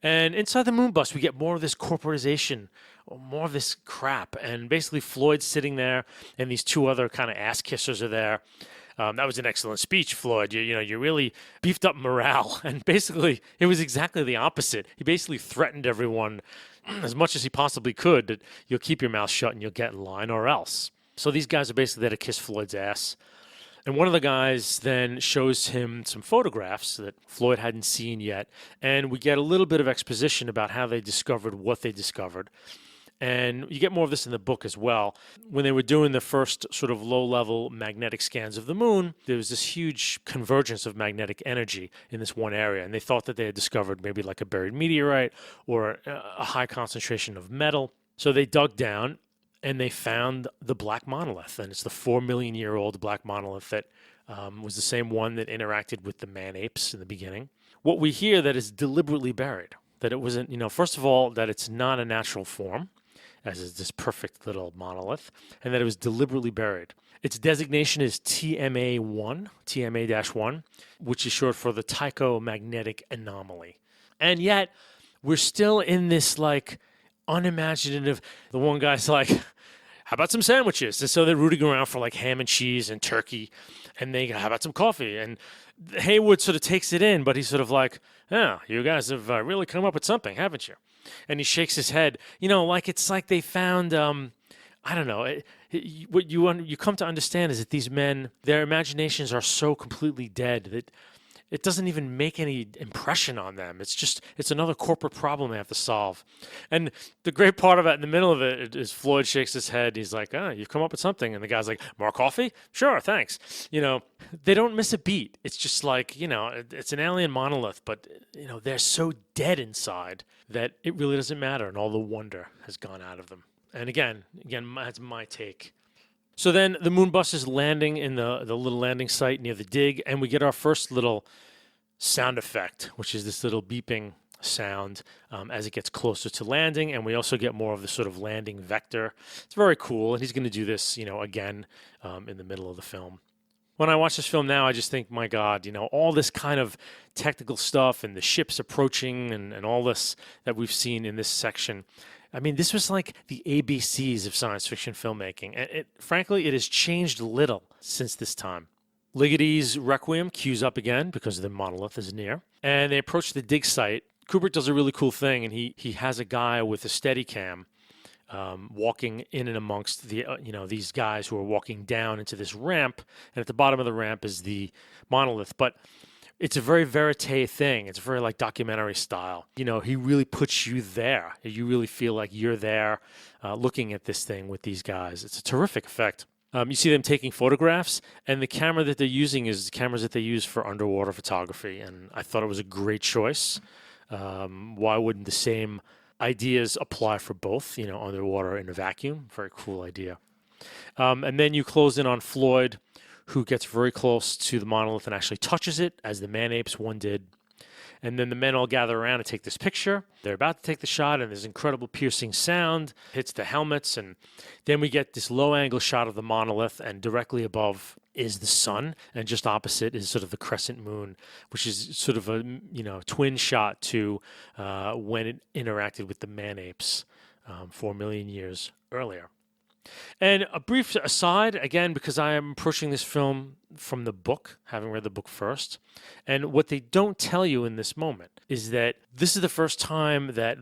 And inside the moon bus, we get more of this corporatization, more of this crap. And basically Floyd's sitting there, and these two other kind of ass kissers are there. That was an excellent speech, Floyd. You really beefed up morale. And basically, it was exactly the opposite. He basically threatened everyone as much as he possibly could that you'll keep your mouth shut and you'll get in line or else. So these guys are basically there to kiss Floyd's ass. And one of the guys then shows him some photographs that Floyd hadn't seen yet. And we get a little bit of exposition about how they discovered what they discovered. And you get more of this in the book as well. When they were doing the first sort of low-level magnetic scans of the moon, there was this huge convergence of magnetic energy in this one area. And they thought that they had discovered maybe like a buried meteorite or a high concentration of metal. So they dug down and they found the black monolith. And it's the 4-million-year-old black monolith that was the same one that interacted with the man-apes in the beginning. What we hear that is deliberately buried, that it wasn't, first of all, that it's not a natural form, as is this perfect little monolith, and that it was deliberately buried. Its designation is TMA-1, which is short for the Tycho Magnetic Anomaly. And yet, we're still in this, like, unimaginative, the one guy's like, how about some sandwiches? And so they're rooting around for, like, ham and cheese and turkey, and they go, how about some coffee? And Haywood sort of takes it in, but he's sort of like, yeah, you guys have really come up with something, haven't you? And he shakes his head, like it's like they found, I don't know. What you come to understand is that these men, their imaginations are so completely dead that it doesn't even make any impression on them. It's another corporate problem they have to solve. And the great part of it, in the middle of it, is Floyd shakes his head. He's like, you've come up with something. And the guy's like, more coffee? Sure, thanks. They don't miss a beat. It's just like, it's an alien monolith, but, they're so dead inside that it really doesn't matter. And all the wonder has gone out of them. And again, that's my take. So then the moon bus is landing in the little landing site near the dig, and we get our first little sound effect, which is this little beeping sound as it gets closer to landing, and we also get more of the sort of landing vector. It's very cool, and he's going to do this, again in the middle of the film. When I watch this film now, I just think, my God, all this kind of technical stuff and the ships approaching and all this that we've seen in this section. I mean, this was like the ABCs of science fiction filmmaking. And frankly, it has changed little since this time. Ligeti's Requiem cues up again because the monolith is near. And they approach the dig site. Kubrick does a really cool thing, and he has a guy with a Steadicam walking in and amongst the these guys who are walking down into this ramp, and at the bottom of the ramp is the monolith. But it's a very verite thing. It's very like documentary style. He really puts you there. You really feel like you're there looking at this thing with these guys. It's a terrific effect. You see them taking photographs, and the camera that they're using is the cameras that they use for underwater photography. And I thought it was a great choice. Why wouldn't the same ideas apply for both, underwater in a vacuum? Very cool idea. And then you close in on Floyd, who gets very close to the monolith and actually touches it, as the man-apes one did. And then the men all gather around and take this picture. They're about to take the shot, and this incredible piercing sound hits the helmets. And then we get this low-angle shot of the monolith, and directly above is the sun, and just opposite is sort of the crescent moon, which is sort of a twin shot to when it interacted with the man-apes 4 million years earlier. And a brief aside, again, because I am approaching this film from the book, having read the book first. And what they don't tell you in this moment is that this is the first time that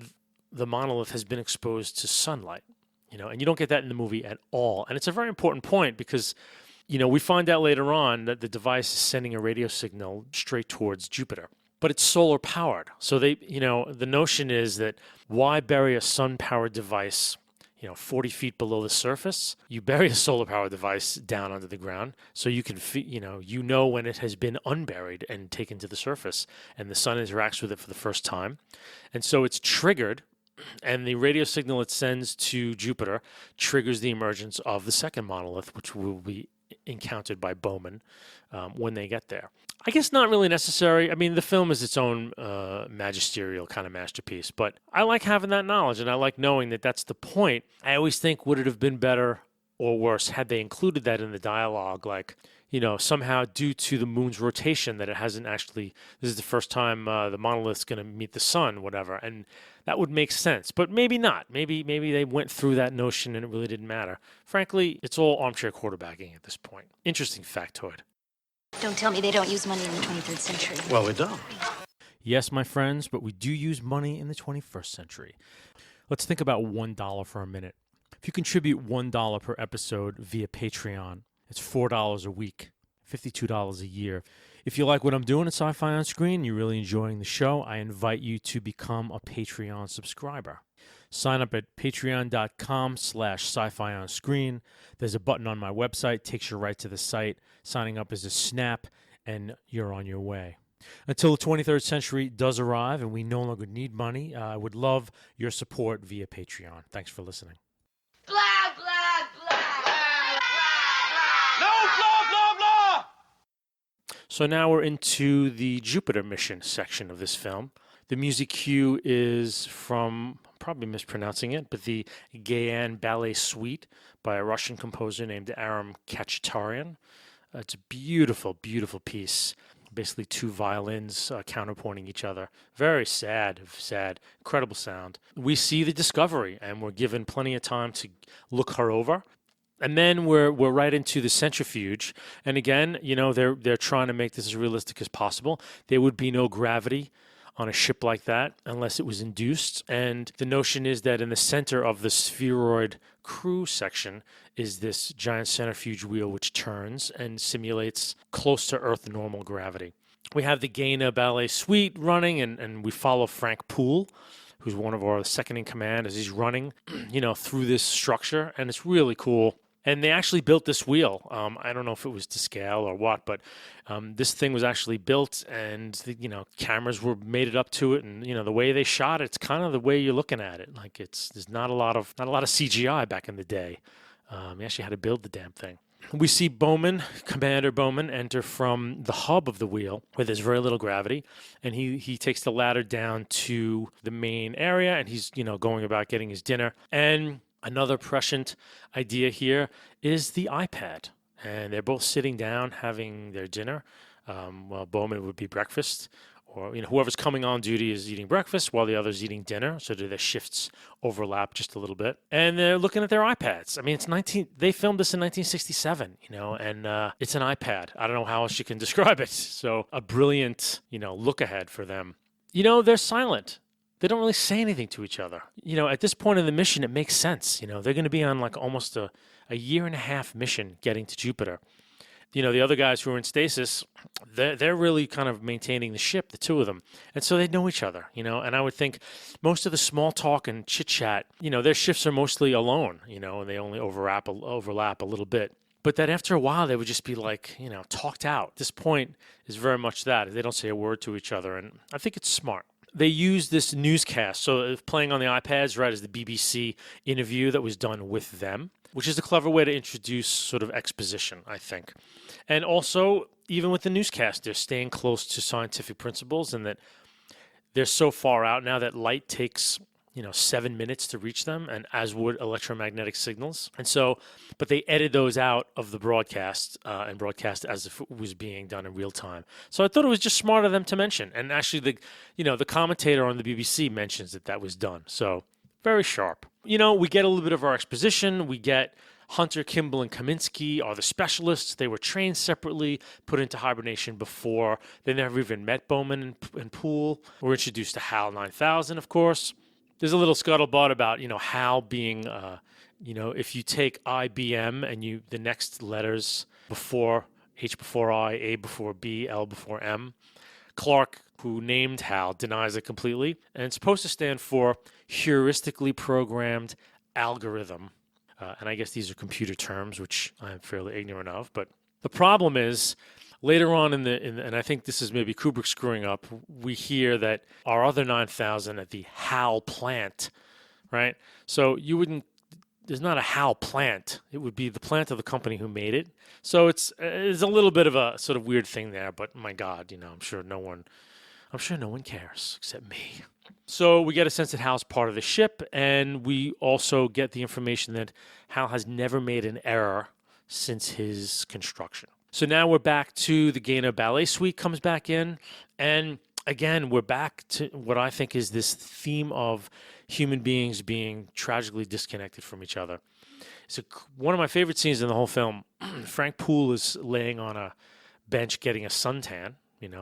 the monolith has been exposed to sunlight, and you don't get that in the movie at all. And it's a very important point because, we find out later on that the device is sending a radio signal straight towards Jupiter. But it's solar powered. So the notion is that why bury a sun powered device 40 feet below the surface? You bury a solar powered device down under the ground so you can, when it has been unburied and taken to the surface, and the sun interacts with it for the first time. And so it's triggered, and the radio signal it sends to Jupiter triggers the emergence of the second monolith, which will be encountered by Bowman when they get there. I guess not really necessary. I mean, the film is its own magisterial kind of masterpiece, but I like having that knowledge, and I like knowing that that's the point. I always think, would it have been better or worse had they included that in the dialogue, like, somehow due to the moon's rotation that it hasn't actually, this is the first time the monolith's going to meet the sun, whatever, and that would make sense. But maybe not. Maybe they went through that notion and it really didn't matter. Frankly, it's all armchair quarterbacking at this point. Interesting factoid. Don't tell me they don't use money in the 23rd century. Well, we don't. Yes, my friends, but we do use money in the 21st century. Let's think about $1 for a minute. If you contribute $1 per episode via Patreon, it's $4 a week, $52 a year. If you like what I'm doing at Sci-Fi On Screen, you're really enjoying the show, I invite you to become a Patreon subscriber. Sign up at patreon.com/sci-fi on screen. There's a button on my website, takes you right to the site. Signing up is a snap, and you're on your way. Until the 23rd century does arrive and we no longer need money, I would love your support via Patreon. Thanks for listening. Blah, blah, blah. No, blah, blah, blah. So now we're into the Jupiter mission section of this film. The music cue is from, I'm probably mispronouncing it, but the Gayan Ballet Suite by a Russian composer named Aram Khachaturian. It's a beautiful, beautiful piece. Basically two violins counterpointing each other. Very sad, incredible sound. We see the Discovery, and we're given plenty of time to look her over. And then we're right into the centrifuge. And again, they're trying to make this as realistic as possible. There would be no gravity on a ship like that unless it was induced. And the notion is that in the center of the spheroid crew section is this giant centrifuge wheel which turns and simulates close to Earth normal gravity. We have the Gaina Ballet Suite running, and we follow Frank Poole, who's one of our second in command, as he's running, through this structure, and it's really cool. And they actually built this wheel. I don't know if it was to scale or what, but this thing was actually built, and cameras were made it up to it, and the way they shot it, it's kind of the way you're looking at it. Like there's not a lot of CGI back in the day. You actually had to build the damn thing. We see Bowman, Commander Bowman, enter from the hub of the wheel where there's very little gravity, and he takes the ladder down to the main area, and he's going about getting his dinner. And another prescient idea here is the iPad, and they're both sitting down having their dinner. Well, Bowman would be breakfast, or whoever's coming on duty is eating breakfast while the other's eating dinner, so their shifts overlap just a little bit. And they're looking at their iPads. I mean, they filmed this in 1967, and it's an iPad. I don't know how else you can describe it. So a brilliant, look ahead for them. They're silent. they don't really say anything to each other. At this point in the mission, it makes sense. They're going to be on like almost a year and a half mission getting to Jupiter. The other guys who are in stasis, they're really kind of maintaining the ship, the two of them. And so they know each other, and I would think most of the small talk and chit chat, their shifts are mostly alone, and they only overlap a little bit. But that after a while, they would just be like, talked out. This point is very much that. They don't say a word to each other. And I think it's smart. They use this newscast. So playing on the iPads, right, is the BBC interview that was done with them, which is a clever way to introduce sort of exposition, I think. And also, even with the newscast, they're staying close to scientific principles, and that they're so far out now that light takes 7 minutes to reach them, and as would electromagnetic signals. And so, but they edit those out of the broadcast and broadcast as if it was being done in real time. So I thought it was just smart of them to mention. And actually, the commentator on the BBC mentions that was done. So very sharp. We get a little bit of our exposition. We get Hunter, Kimball, and Kaminsky are the specialists. They were trained separately, put into hibernation before. They never even met Bowman and Poole. We're introduced to HAL 9000, of course. There's a little scuttlebutt about, HAL being, if you take IBM and the next letters before H before I, A before B, L before M. Clark, who named HAL, denies it completely. And it's supposed to stand for heuristically programmed algorithm. And I guess these are computer terms, which I'm fairly ignorant of. But the problem is, later on and I think this is maybe Kubrick screwing up, we hear that our other 9000 at the HAL plant, right? So there's not a HAL plant. It would be the plant of the company who made it. So it's a little bit of a sort of weird thing there, but my God, I'm sure no one cares except me. So we get a sense that HAL's part of the ship, and we also get the information that HAL has never made an error since his construction. So now we're back to the Gaina Ballet Suite comes back in. And again, we're back to what I think is this theme of human beings being tragically disconnected from each other. So one of my favorite scenes in the whole film, Frank Poole is laying on a bench getting a suntan,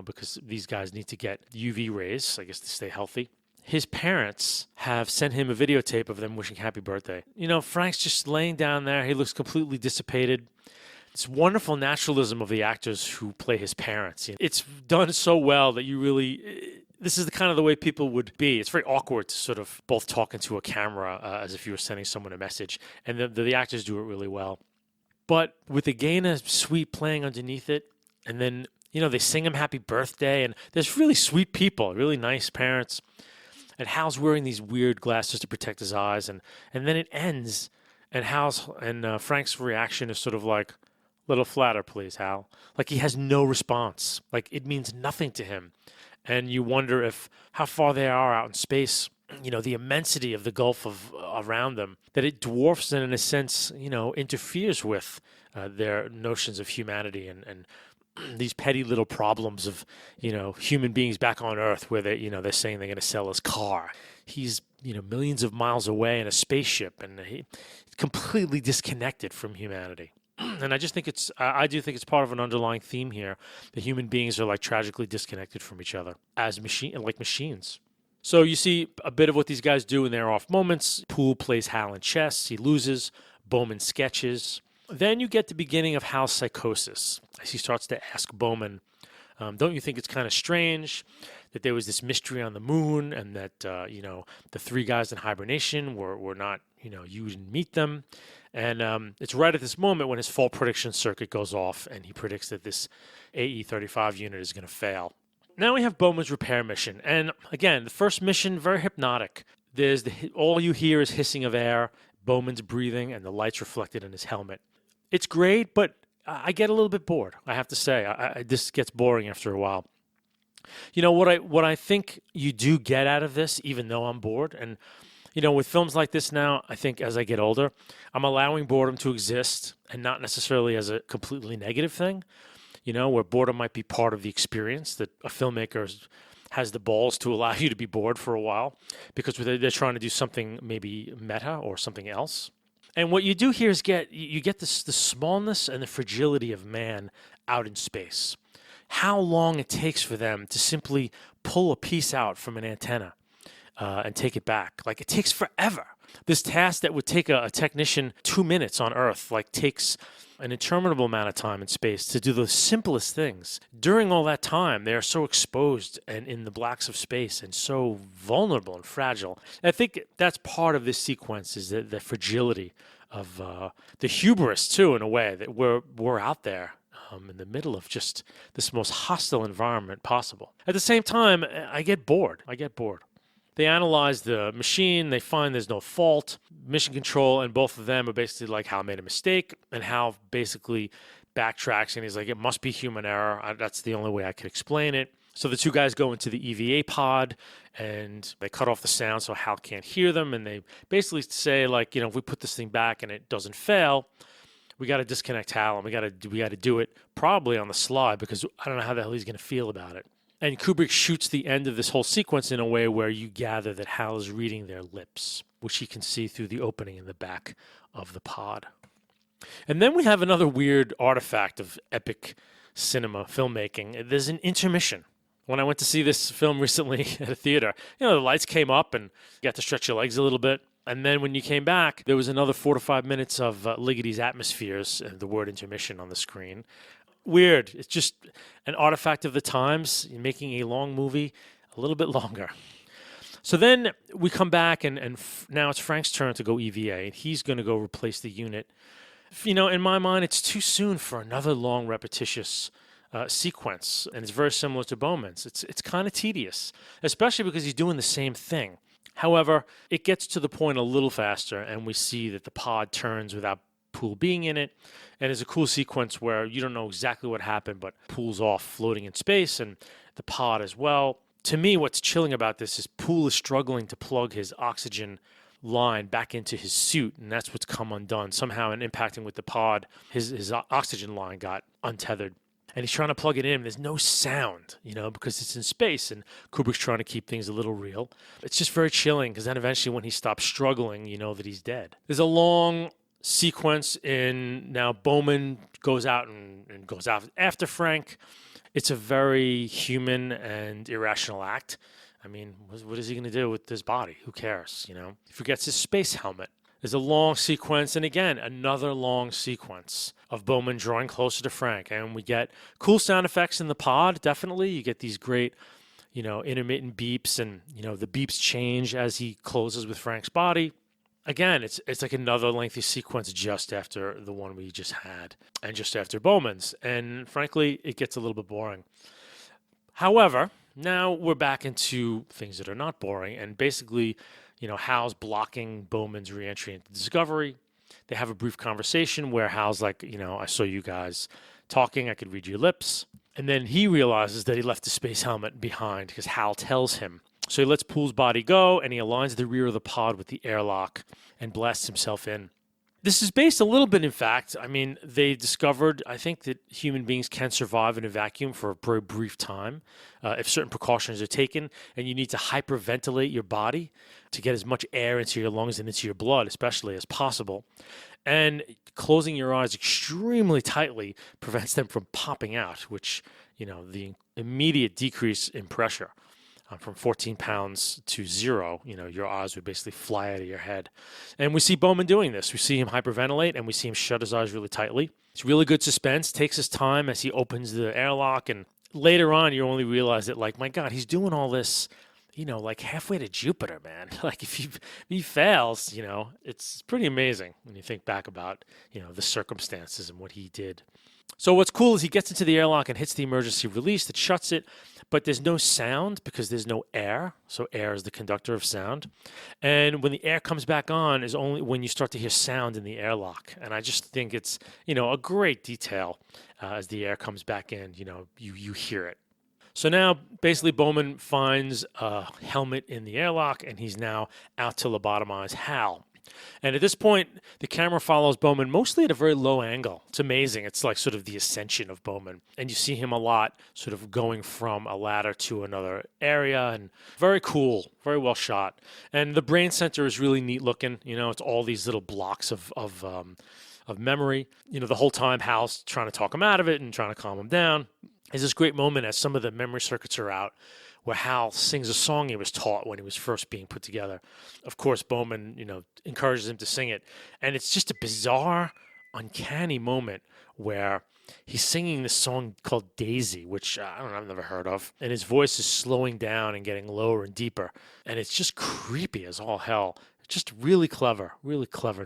because these guys need to get UV rays, I guess, to stay healthy. His parents have sent him a videotape of them wishing happy birthday. Frank's just laying down there. He looks completely dissipated. It's wonderful naturalism of the actors who play his parents. It's done so well that this is the kind of the way people would be. It's very awkward to sort of both talk into a camera as if you were sending someone a message. And the actors do it really well. But with the Gaina suite playing underneath it, and then, they sing him happy birthday, and there's really sweet people, really nice parents. And Hal's wearing these weird glasses to protect his eyes. And then it ends, and Frank's reaction is sort of like, little flatter, please, Hal. Like he has no response. Like it means nothing to him. And you wonder how far they are out in space, the immensity of the gulf around them, that it dwarfs and in a sense, interferes with their notions of humanity and these petty little problems of, human beings back on Earth where they're saying they're going to sell his car. He's, millions of miles away in a spaceship and he's completely disconnected from humanity. And I just think I do think it's part of an underlying theme here that human beings are like tragically disconnected from each other as machines. So you see a bit of what these guys do in their off moments. Poole plays Hal in chess. He loses. Bowman sketches. Then you get the beginning of Hal's psychosis as he starts to ask Bowman, don't you think it's kind of strange that there was this mystery on the moon and that, the three guys in hibernation were not, you didn't meet them. And it's right at this moment when his fault prediction circuit goes off and he predicts that this AE-35 unit is going to fail. Now we have Bowman's repair mission. And again, the first mission, very hypnotic. All you hear is hissing of air, Bowman's breathing, and the lights reflected in his helmet. It's great, but I get a little bit bored, I have to say. This gets boring after a while. What I think you do get out of this, even though I'm bored, and with films like this now, I think as I get older, I'm allowing boredom to exist and not necessarily as a completely negative thing, where boredom might be part of the experience, that a filmmaker has the balls to allow you to be bored for a while because they're trying to do something maybe meta or something else. And what you do here is you get the smallness and the fragility of man out in space. How long it takes for them to simply pull a piece out from an antenna. and take it back. Like, it takes forever. This task that would take a technician 2 minutes on Earth, like, takes an interminable amount of time and space to do the simplest things. During all that time, they are so exposed and in the blacks of space and so vulnerable and fragile. And I think that's part of this sequence, is the fragility of the hubris, too, in a way, that we're out there in the middle of just this most hostile environment possible. At the same time, I get bored. They analyze the machine. They find there's no fault. Mission Control and both of them are basically like, Hal made a mistake, and Hal basically backtracks, and he's like, it must be human error. That's the only way I could explain it. So the two guys go into the EVA pod, and they cut off the sound so Hal can't hear them, and they basically say, like, if we put this thing back and it doesn't fail, we got to disconnect Hal, and we got to do it probably on the slide, because I don't know how the hell he's going to feel about it. And Kubrick shoots the end of this whole sequence in a way where you gather that Hal is reading their lips, which he can see through the opening in the back of the pod. And then we have another weird artifact of epic cinema filmmaking. There's an intermission. When I went to see this film recently at a theater, the lights came up and you got to stretch your legs a little bit. And then when you came back, there was another 4 to 5 minutes of Ligeti's Atmospheres, and the word intermission on the screen. Weird. It's just an artifact of the times, making a long movie a little bit longer. So then we come back, and now it's Frank's turn to go EVA, and he's going to go replace the unit. In my mind, it's too soon for another long, repetitious sequence, and it's very similar to Bowman's. It's kind of tedious, especially because he's doing the same thing. However, it gets to the point a little faster, and we see that the pod turns without Poole being in it, and there's a cool sequence where you don't know exactly what happened, but Poole's off floating in space, and the pod as well. To me, what's chilling about this is Poole is struggling to plug his oxygen line back into his suit, and that's what's come undone. Somehow, in impacting with the pod, his oxygen line got untethered, and he's trying to plug it in. There's no sound, because it's in space, and Kubrick's trying to keep things a little real. It's just very chilling, because then eventually when he stops struggling, you know that he's dead. There's a long sequence now Bowman goes out and goes out after Frank. It's a very human and irrational act. I mean, what is he going to do with his body? Who cares, He forgets his space helmet. There's a long sequence, and again, another long sequence of Bowman drawing closer to Frank. And we get cool sound effects in the pod, definitely. You get these great, intermittent beeps, and, the beeps change as he closes with Frank's body. Again, it's like another lengthy sequence just after the one we just had, and just after Bowman's. And frankly, it gets a little bit boring. However, now we're back into things that are not boring, and basically, Hal's blocking Bowman's reentry into Discovery. They have a brief conversation where Hal's like, I saw you guys talking, I could read your lips. And then he realizes that he left the space helmet behind because Hal tells him. So he lets Poole's body go, and he aligns the rear of the pod with the airlock and blasts himself in. This is based a little bit, in fact. I mean, they discovered, I think, that human beings can survive in a vacuum for a very brief time if certain precautions are taken, and you need to hyperventilate your body to get as much air into your lungs and into your blood, especially, as possible. And closing your eyes extremely tightly prevents them from popping out, which, the immediate decrease in pressure from 14 pounds to 0, your eyes would basically fly out of your head. And we see Bowman doing this. We see him hyperventilate, and we see him shut his eyes really tightly. It's really good suspense, takes his time as he opens the airlock, and later on you only realize that, like, my God, he's doing all this, like halfway to Jupiter, man. Like, if he fails, it's pretty amazing when you think back about, the circumstances and what he did. So what's cool is he gets into the airlock and hits the emergency release that shuts it, but there's no sound because there's no air. So air is the conductor of sound. And when the air comes back on is only when you start to hear sound in the airlock. And I just think it's, a great detail as the air comes back in, you hear it. So now basically Bowman finds a helmet in the airlock, and he's now out to lobotomize Hal. And at this point, the camera follows Bowman mostly at a very low angle. It's amazing. It's like sort of the ascension of Bowman. And you see him a lot sort of going from a ladder to another area. And very cool, very well shot. And the brain center is really neat looking. It's all these little blocks of memory. The whole time Hal's trying to talk him out of it and trying to calm him down. There's this great moment as some of the memory circuits are out where Hal sings a song he was taught when he was first being put together. Of course, Bowman, encourages him to sing it. And it's just a bizarre, uncanny moment where he's singing this song called Daisy, which I don't know, I've never heard of. And his voice is slowing down and getting lower and deeper. And it's just creepy as all hell. It's just really clever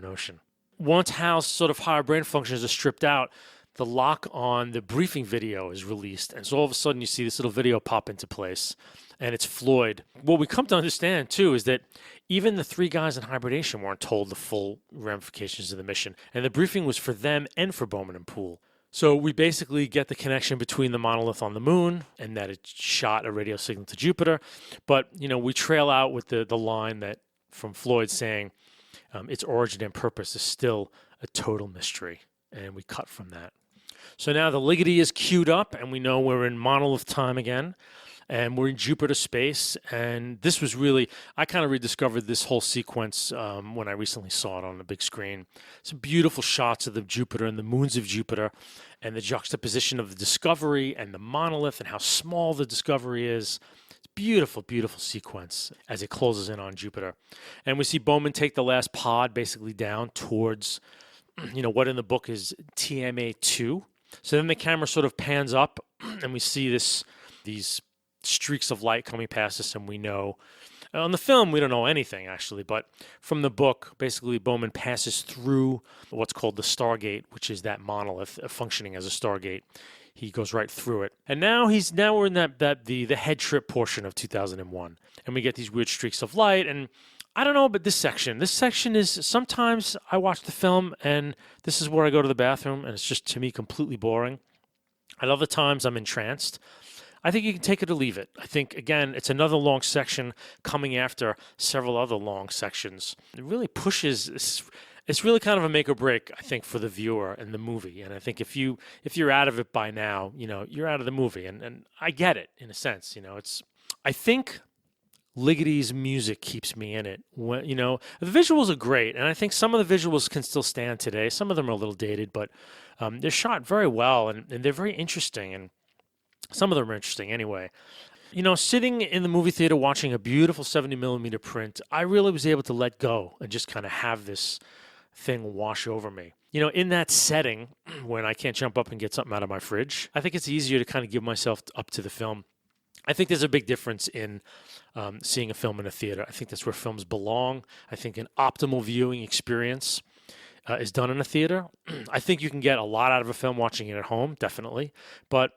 notion. Once Hal's sort of higher brain functions are stripped out, the lock on the briefing video is released. And so all of a sudden you see this little video pop into place, and it's Floyd. What we come to understand, too, is that even the 3 guys in hibernation weren't told the full ramifications of the mission. And the briefing was for them and for Bowman and Poole. So we basically get the connection between the monolith on the moon and that it shot a radio signal to Jupiter. But, we trail out with the line that from Floyd saying its origin and purpose is still a total mystery. And we cut from that. So now the Ligety is queued up, and we know we're in monolith time again, and we're in Jupiter space. And this was really, I kind of rediscovered this whole sequence when I recently saw it on the big screen. Some beautiful shots of the Jupiter and the moons of Jupiter, and the juxtaposition of the Discovery and the monolith and how small the Discovery is. It's beautiful, beautiful sequence as it closes in on Jupiter. And we see Bowman take the last pod basically down towards what in the book is TMA2. So then the camera sort of pans up and we see these streaks of light coming past us, and we know on the film we don't know anything actually, but from the book basically Bowman passes through what's called the Stargate, which is that monolith functioning as a Stargate. He goes right through it. And now we're in the head trip portion of 2001. And we get these weird streaks of light, and I don't know, but this section is, sometimes I watch the film and this is where I go to the bathroom and it's just, to me, completely boring. At other times I'm entranced. I think you can take it or leave it. I think, again, it's another long section coming after several other long sections. It really pushes, it's really kind of a make or break, I think, for the viewer and the movie. And I think if you're out of it by now, you're out of the movie. And I get it in a sense, I think Ligaty's music keeps me in it. The visuals are great, and I think some of the visuals can still stand today. Some of them are a little dated, but they're shot very well, and they're very interesting, and some of them are interesting anyway. Sitting in the movie theater watching a beautiful 70mm print, I really was able to let go and just kind of have this thing wash over me. In that setting, when I can't jump up and get something out of my fridge, I think it's easier to kind of give myself up to the film. I think there's a big difference in seeing a film in a theater. I think that's where films belong. I think an optimal viewing experience is done in a theater. I think you can get a lot out of a film watching it at home, definitely. But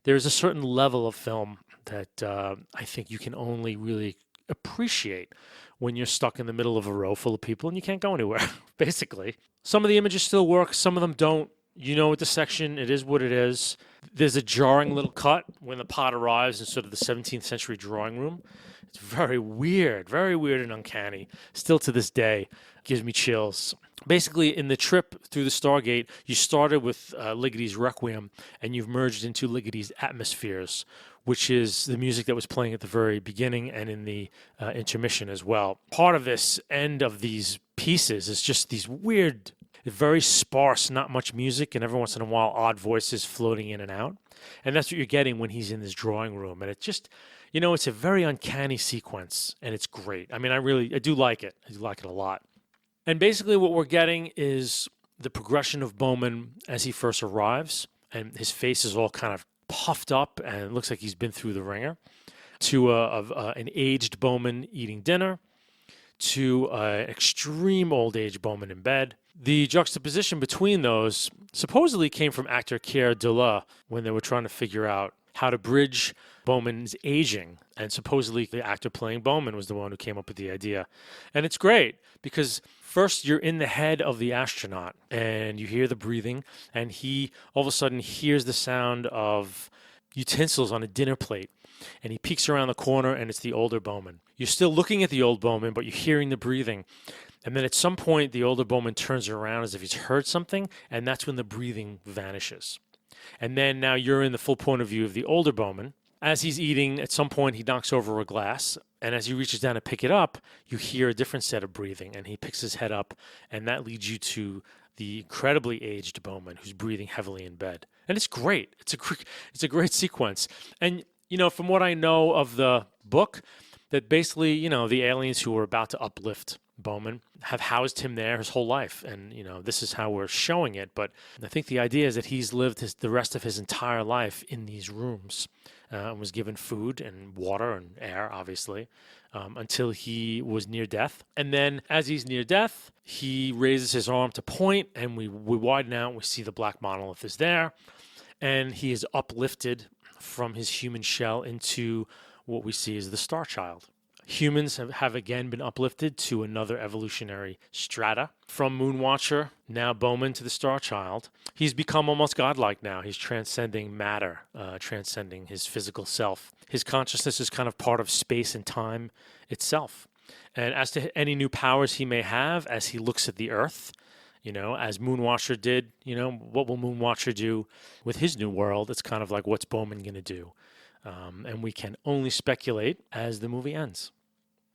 there's a certain level of film that I think you can only really appreciate when you're stuck in the middle of a row full of people and you can't go anywhere, basically. Some of the images still work, some of them don't. With the section, it is what it is. There's a jarring little cut when the pod arrives in sort of the 17th century drawing room. It's very weird and uncanny. Still to this day, gives me chills. Basically, in the trip through the Stargate, you started with Ligaty's Requiem, and you've merged into Ligaty's Atmospheres, which is the music that was playing at the very beginning and in the intermission as well. Part of this end of these pieces is just these weird, very sparse, not much music, and every once in a while odd voices floating in and out. And that's what you're getting when he's in this drawing room. And it just, it's a very uncanny sequence, and it's great. I mean, I do like it. I do like it a lot. And basically what we're getting is the progression of Bowman as he first arrives, and his face is all kind of puffed up, and it looks like he's been through the ringer, to an aged Bowman eating dinner, to an extreme old age Bowman in bed. The juxtaposition between those supposedly came from actor Keir Dullea when they were trying to figure out how to bridge Bowman's aging. And supposedly the actor playing Bowman was the one who came up with the idea. And it's great because first you're in the head of the astronaut and you hear the breathing, and he all of a sudden hears the sound of utensils on a dinner plate. And he peeks around the corner and it's the older Bowman. You're still looking at the old Bowman, but you're hearing the breathing. And then at some point, the older Bowman turns around as if he's heard something, and that's when the breathing vanishes. And then now you're in the full point of view of the older Bowman. As he's eating, at some point, he knocks over a glass, and as he reaches down to pick it up, you hear a different set of breathing, and he picks his head up, and that leads you to the incredibly aged Bowman who's breathing heavily in bed. And it's great. It's a great sequence. And, from what I know of the book, that basically, the aliens who were about to uplift Bowman have housed him there his whole life. And, this is how we're showing it. But I think the idea is that he's lived the rest of his entire life in these rooms and was given food and water and air, obviously, until he was near death. And then as he's near death, he raises his arm to point, and we widen out. We see the black monolith is there, and he is uplifted from his human shell into what we see as the Star Child. Humans have again been uplifted to another evolutionary strata. From Moonwatcher, now Bowman, to the Star Child. He's become almost godlike now. He's transcending matter, transcending his physical self. His consciousness is kind of part of space and time itself. And as to any new powers he may have as he looks at the Earth, as Moonwatcher did, what will Moonwatcher do with his new world? It's kind of like, what's Bowman going to do? And we can only speculate as the movie ends.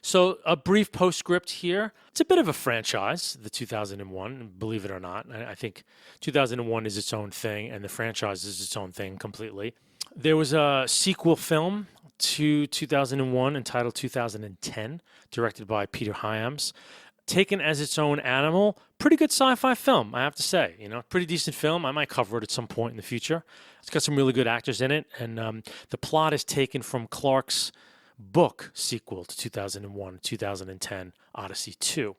So a brief postscript here. It's a bit of a franchise, the 2001, believe it or not. I think 2001 is its own thing, and the franchise is its own thing completely. There was a sequel film to 2001 entitled 2010, directed by Peter Hyams. Taken as its own animal, pretty good sci-fi film, I have to say. Pretty decent film. I might cover it at some point in the future. It's got some really good actors in it, and the plot is taken from Clarke's book sequel to 2001, 2010, Odyssey 2,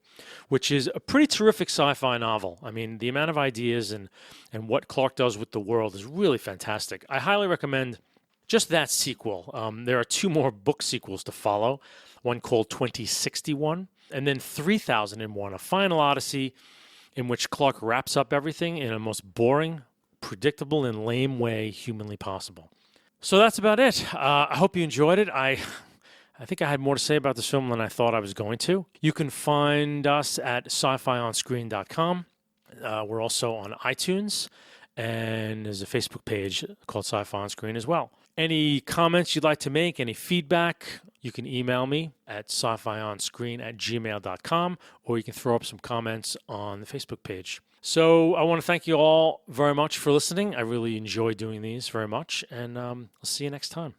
which is a pretty terrific sci-fi novel. I mean, the amount of ideas and what Clarke does with the world is really fantastic. I highly recommend just that sequel. There are 2 more book sequels to follow, one called 2061, and then 3001, a final Odyssey in which Clarke wraps up everything in a most boring, predictable, and lame way humanly possible. So that's about it. I hope you enjoyed it. I think I had more to say about this film than I thought I was going to. You can find us at SCIFIonscreen.com. We're also on iTunes, and there's a Facebook page called Sci-Fi on Screen as well. Any comments you'd like to make, any feedback, you can email me at scifionscreen@gmail.com, or you can throw up some comments on the Facebook page. So I want to thank you all very much for listening. I really enjoy doing these very much, and I'll see you next time.